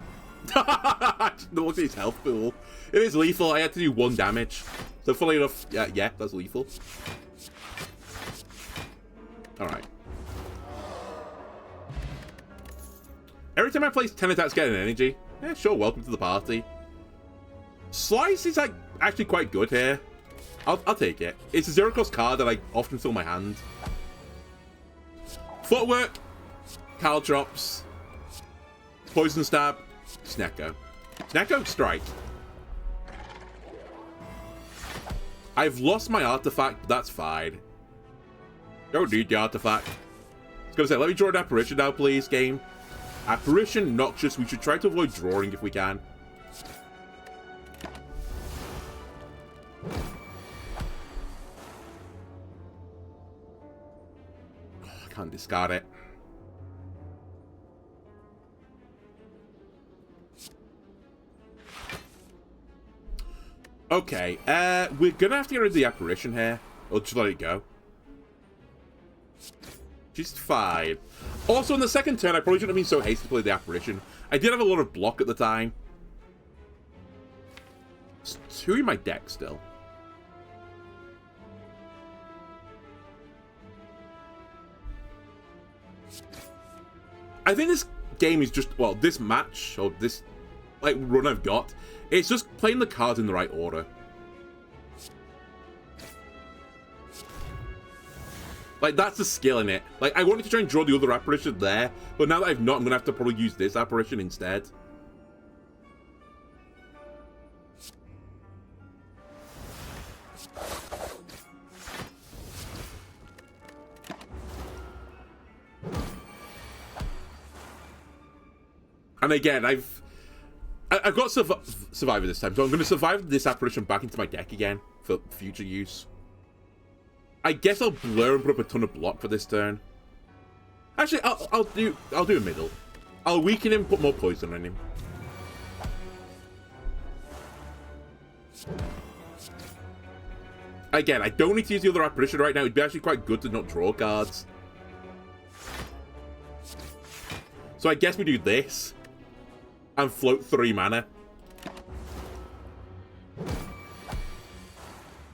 Look at his health pool. It is lethal. I had to do 1 damage. So funnily enough, yeah, that's lethal. Alright. Every time I place 10 attacks, get an energy. Yeah, sure, welcome to the party. Slice is like actually quite good here. I'll take it. It's a 0-cost card that I often fill my hand. Footwork. Caltrops. Poison Stab. Snecko. Snecko, strike. I've lost my artifact, but that's fine. Don't need the artifact. I was gonna say, let me draw an apparition now, please, game. Apparition, Noxious. We should try to avoid drawing if we can. Oh, I can't discard it. Okay, we're gonna have to get rid of the apparition here. Or just let it go. Just fine. Also, in the second turn, I probably shouldn't have been so hasty to play the apparition. I did have a lot of block at the time. There's 2 in my deck still. I think this game is just, well, this match, or this, like, run I've got, it's just playing the cards in the right order. Like, that's the skill in it. Like, I wanted to try and draw the other apparition there, but now that I've not, I'm going to have to probably use this apparition instead. And again, I've got Survivor this time, so I'm going to survive this apparition back into my deck again for future use. I guess I'll blur and put up a ton of block for this turn. Actually, I'll do a middle. I'll weaken him, put more poison on him. Again, I don't need to use the other apparition right now. It'd be actually quite good to not draw cards. So I guess we do this. And float 3 mana.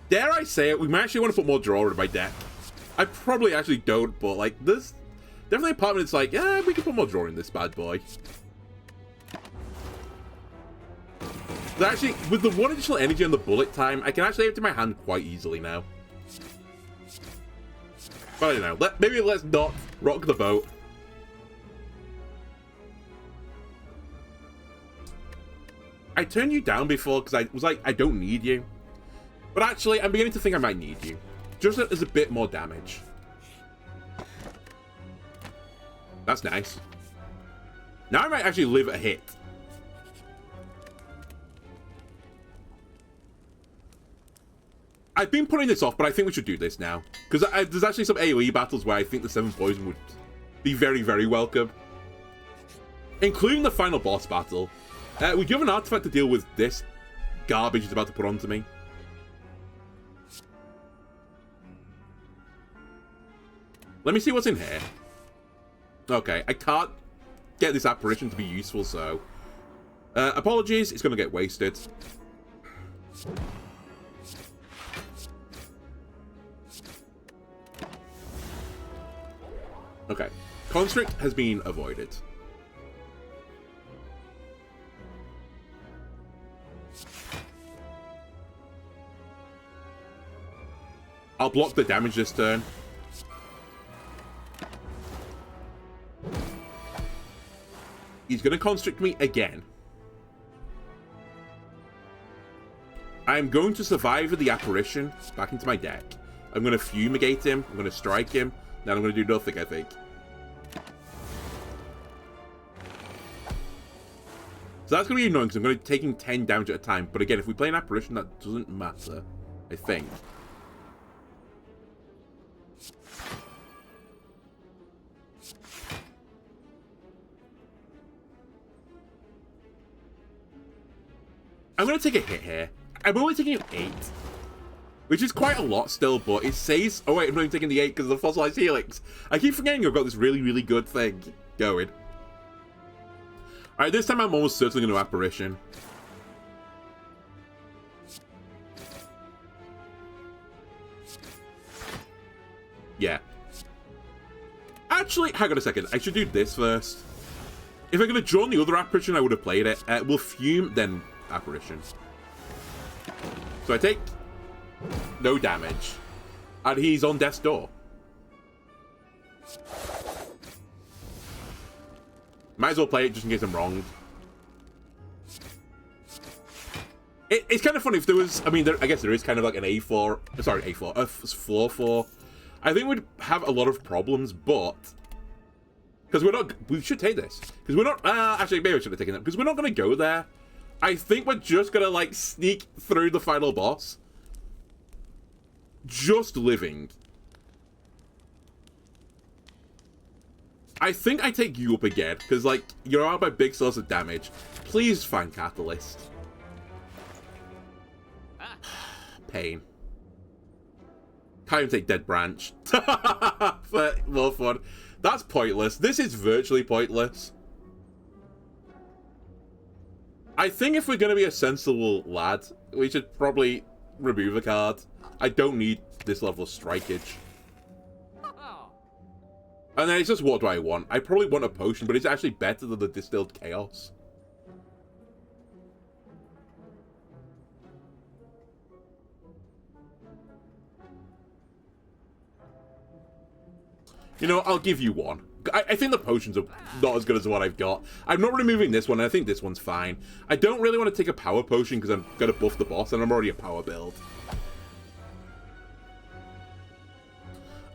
Dare I say it, we might actually want to put more draw in my deck. I probably actually don't, but like, there's definitely a part of me that's like, yeah, we can put more draw in this bad boy. But actually, with the 1 additional energy on the bullet time, I can actually empty my hand quite easily now. But I don't know, maybe let's not rock the boat. I turned you down before because I was like, I don't need you. But actually, I'm beginning to think I might need you. Just as a bit more damage. That's nice. Now I might actually live a hit. I've been putting this off, but I think we should do this now. Because there's actually some AoE battles where I think the 7 poison would be very, very welcome. Including the final boss battle. We do have an artifact to deal with this garbage it's about to put onto me. Let me see what's in here. Okay, I can't get this apparition to be useful, so... apologies, it's going to get wasted. Okay, Constrict has been avoided. I'll block the damage this turn. He's going to Constrict me again. I'm going to survive the apparition back into my deck. I'm going to fumigate him. I'm going to strike him. Then I'm going to do nothing, I think. So that's going to be annoying because I'm going to be taking 10 damage at a time. But again, if we play an apparition, that doesn't matter, I think. I'm going to take a hit here. I'm only taking 8. Which is quite a lot still, but it says... Oh wait, I'm not even taking the 8 because of the Fossilized Helix. I keep forgetting I've got this really, really good thing going. Alright, this time I'm almost certainly going to Apparition. Yeah. Actually, hang on a second. I should do this first. If I'm going to draw on the other Apparition, I would have played it. We'll Fume, then Apparition. So I take no damage. And he's on death's door. Might as well play it just in case I'm wrong. It's kind of funny if there was... I mean, I guess there is kind of like an A4... Sorry, A4. A floor 4. I think we'd have a lot of problems, but... Because we're not... We should take this. Because we're not... actually, maybe I should have taken that. Because we're not going to go there. I think we're just going to, like, sneak through the final boss. Just living. I think I take you up again, because, like, you're out by big source of damage. Please find Catalyst. Pain. Can't even take Dead Branch. For more fun. That's pointless. This is virtually pointless. I think if we're going to be a sensible lad, we should probably remove a card. I don't need this level of strikeage. And then it's just, what do I want? I probably want a potion, but it's actually better than the Distilled Chaos. You know, I'll give you one. I think the potions are not as good as what I've got. I'm not removing this one, and I think this one's fine. I don't really want to take a power potion because I'm going to buff the boss, and I'm already a power build.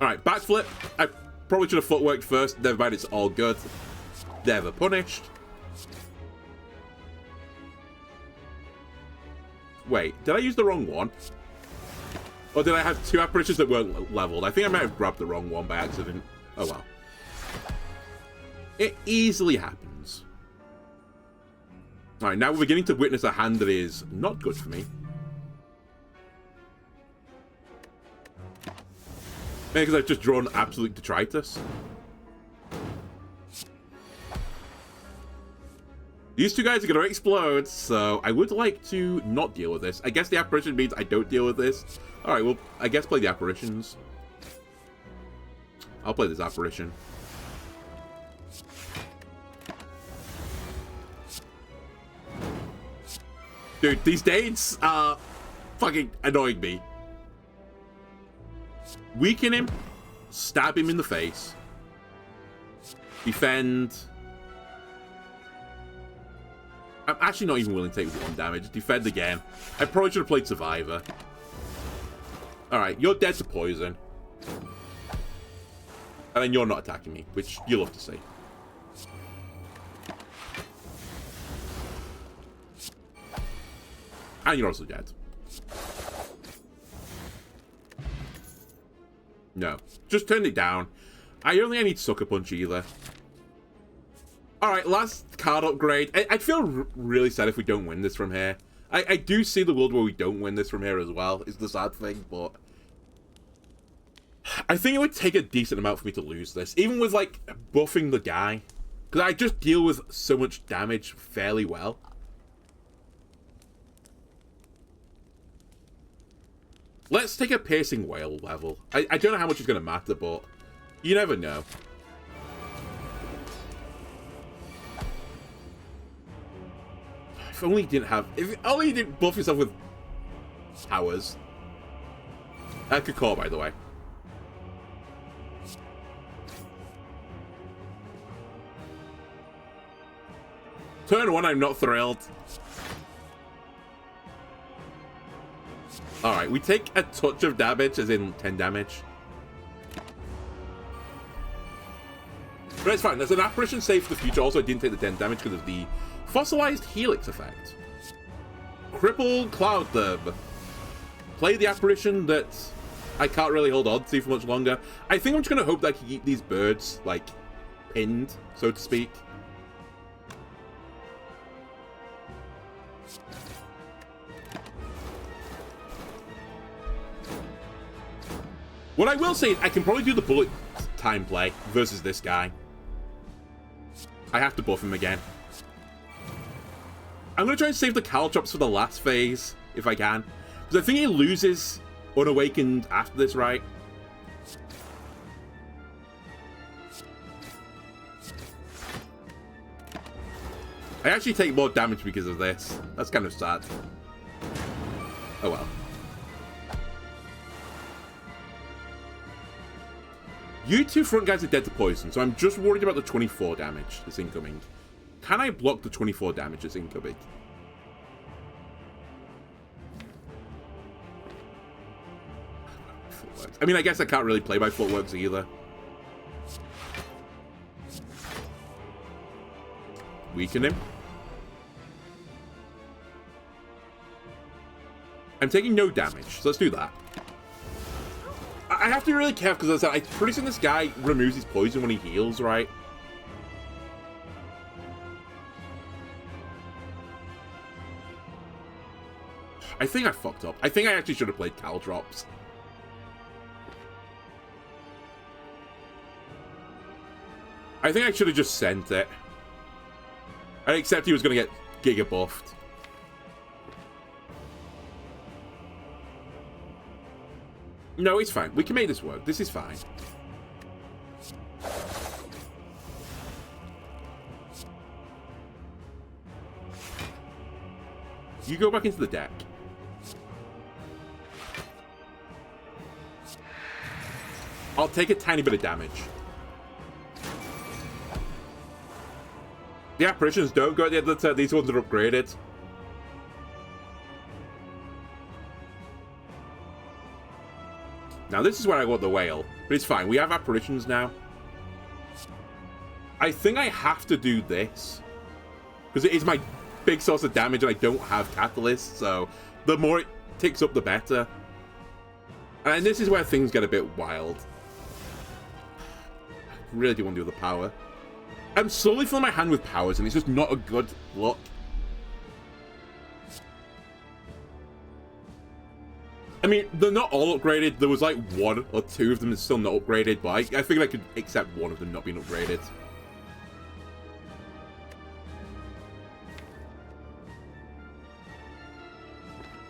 Alright, backflip. I probably should have footworked first. Never mind, it's all good. Never punished. Wait, did I use the wrong one? Or did I have two apparitions that weren't leveled? I think I might have grabbed the wrong one by accident. Oh well. It easily happens. Alright, now we're beginning to witness a hand that is not good for me. Maybe because I've just drawn absolute detritus. These two guys are going to explode, so I would like to not deal with this. I guess the apparition means I don't deal with this. Alright, well, I guess play the apparitions. I'll play this apparition. Dude, these dates are fucking annoying me. Weaken him, stab him in the face, defend. I'm actually not even willing to take 1 damage. Defend again. I probably should have played Survivor. Alright, you're dead to poison. And then you're not attacking me, which you'll love to see. And you're also dead. No. Just turn it down. I don't think I need Sucker Punch either. Alright, last card upgrade. I'd feel really sad if we don't win this from here. I do see the world where we don't win this from here as well. It's the sad thing, but... I think it would take a decent amount for me to lose this, even with, like, buffing the guy. Because I just deal with so much damage fairly well. Let's take a piercing whale level. I don't know how much is going to matter, but you never know. If only you didn't have... If only you didn't buff yourself with powers. Good call, by the way. Turn 1, I'm not thrilled. Alright, we take a touch of damage, as in 10 damage. But it's fine. There's an apparition save for the future. Also, I didn't take the 10 damage because of the fossilized helix effect. Cripple Cloud Derb. Play the apparition that I can't really hold on to for much longer. I think I'm just going to hope that I can keep these birds, like, pinned, so to speak. What I will say is I can probably do the bullet time play versus this guy. I have to buff him again. I'm going to try and save the Caltrops for the last phase, if I can. Because I think he loses Unawakened after this, right? I actually take more damage because of this. That's kind of sad. Oh well. You two front guys are dead to poison, so I'm just worried about the 24 damage that's incoming. Can I block the 24 damage that's incoming? Footworks. I mean, I guess I can't really play by footworks either. Weaken him. I'm taking no damage, so let's do that. I have to be really careful because I'm pretty certain this guy removes his poison when he heals, right? I think I fucked up. I think I actually should have played Caltrops. I think I should have just sent it. I accept he was going to get Giga buffed. No, it's fine. We can make this work. This is fine. You go back into the deck. I'll take a tiny bit of damage. The apparitions don't go at the end of the turn. These ones are upgraded. Now, this is where I want the whale. But it's fine. We have apparitions now. I think I have to do this. Because it is my big source of damage and I don't have catalyst. So, the more it ticks up, the better. And this is where things get a bit wild. I really do want to do the power. I'm slowly filling my hand with powers and it's just not a good look. I mean, they're not all upgraded. There was like one or two of them that's still not upgraded, but I figured I could accept one of them not being upgraded.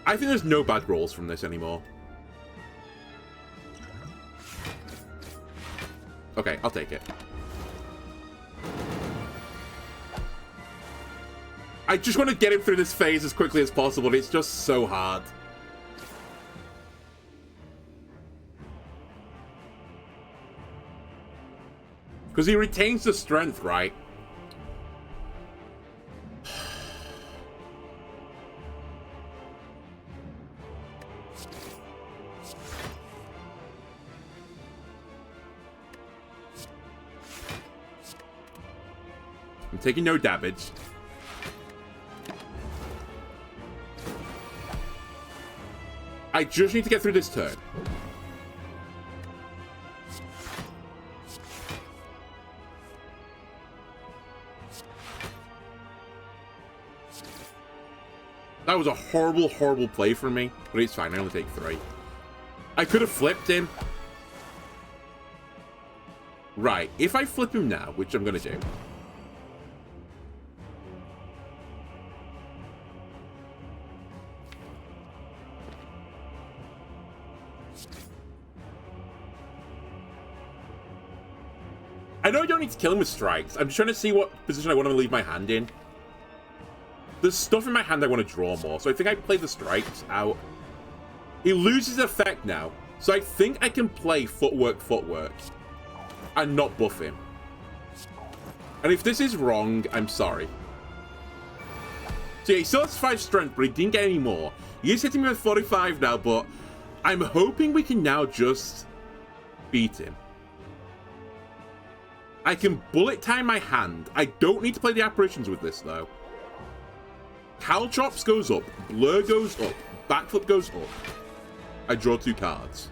I think there's no bad rolls from this anymore. Okay, I'll take it. I just want to get him through this phase as quickly as possible. It's just so hard. Because he retains the strength, right? I'm taking no damage. I just need to get through this turn. That was a horrible, horrible play for me, but it's fine. I only take 3. I could have flipped him. Right, if I flip him now, which I'm going to do. I know I don't need to kill him with strikes. I'm just trying to see what position I want to leave my hand in. There's stuff in my hand I want to draw more, so I think I play the strikes out. He loses effect now, so I think I can play footwork, and not buff him. And if this is wrong, I'm sorry. So yeah, he still has 5 strength, but he didn't get any more. He is hitting me with 45 now, but I'm hoping we can now just beat him. I can bullet time my hand. I don't need to play the apparitions with this, though. Caltrops goes up. Blur goes up. Backflip goes up. I draw 2 cards.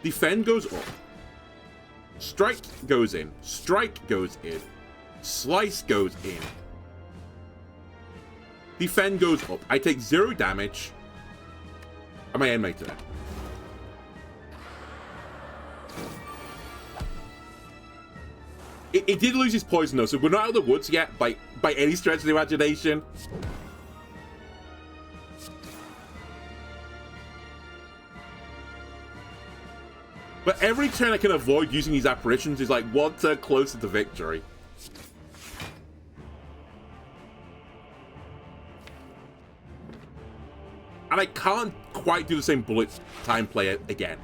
Defend goes up. Strike goes in. Strike goes in. Slice goes in. Defend goes up. I take 0 damage. And my end my turn. It did lose his poison though, so we're not out of the woods yet by any stretch of the imagination. But every turn I can avoid using these apparitions is like 1 turn closer to victory. And I can't quite do the same bullet time play again.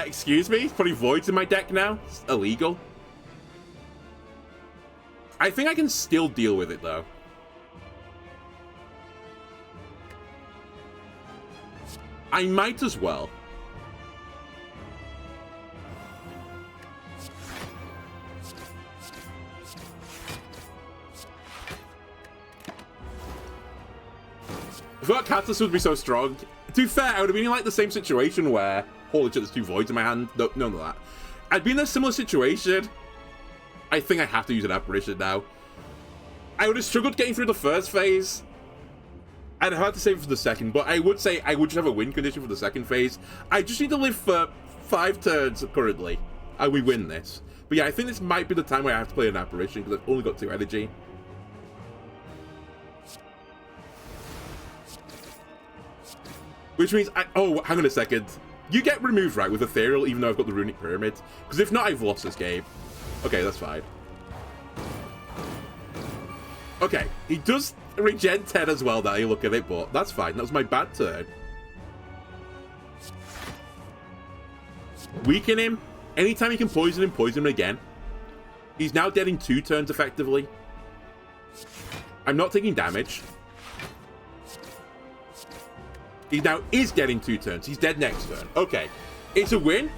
Excuse me? Putting voids in my deck now? It's illegal. I think I can still deal with it, though. I might as well. I thought Catalyst would be so strong. To be fair, I would have been in like the same situation where... Holy shit, there's 2 voids in my hand. No, none of that. I'd be in a similar situation. I think I have to use an apparition now. I would have struggled getting through the first phase. I'd have to save it for the second, but I would say I would just have a win condition for the second phase. I just need to live for 5 turns currently, and we win this. But yeah, I think this might be the time where I have to play an apparition, because I've only got 2 energy. Which means oh, hang on a second. You get removed, right, with Ethereal, even though I've got the Runic Pyramid? Because if not, I've lost this game. Okay, that's fine. Okay, he does regen 10 as well, now you look at it, but that's fine. That was my bad turn. Weaken him. Anytime he can poison him again. He's now dead in 2 turns, effectively. I'm not taking damage. He now is dead in 2 turns. He's dead next turn. Okay. It's a win.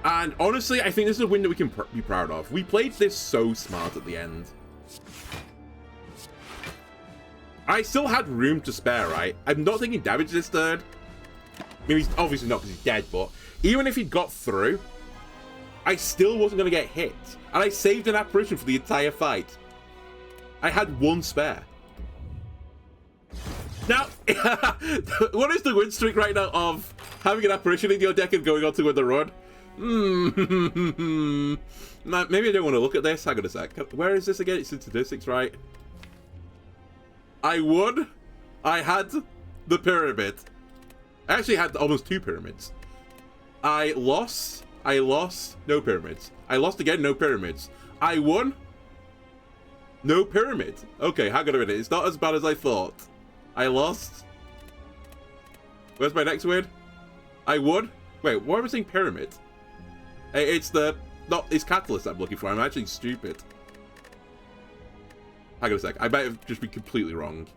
And honestly, I think this is a win that we can be proud of. We played this so smart at the end. I still had room to spare, right? I'm not taking damage this turn. I mean, he's obviously not because he's dead, but even if he got through, I still wasn't going to get hit. And I saved an apparition for the entire fight. I had 1 spare. Now, what is the win streak right now of having an apparition in your deck and going on to win the run? Maybe I don't want to look at this. Hang on a sec. Where is this again? It's in statistics, right? I won. I had the pyramid. I actually had almost 2 pyramids. I lost. No pyramids. I lost again. No pyramids. I won. No pyramid. Okay, hang on a minute. It's not as bad as I thought. I lost. Where's my next win? I won. Wait, why am I saying pyramid? It's it's Catalyst I'm looking for. I'm actually stupid. Hang on a sec. I might have just been completely wrong.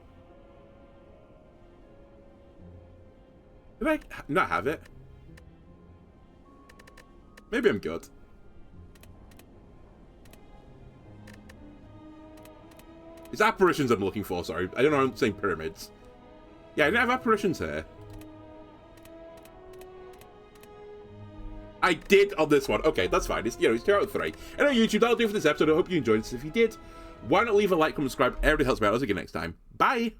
Did I not have it? Maybe I'm good. It's apparitions I'm looking for, sorry. I don't know, I'm saying pyramids. Yeah, I didn't have apparitions here. I did on this one. Okay, that's fine. It's 2 out of 3. Anyway, YouTube, that'll do for this episode. I hope you enjoyed this. If you did, why not leave a like, comment, subscribe? Everybody helps me out. I'll see you next time. Bye!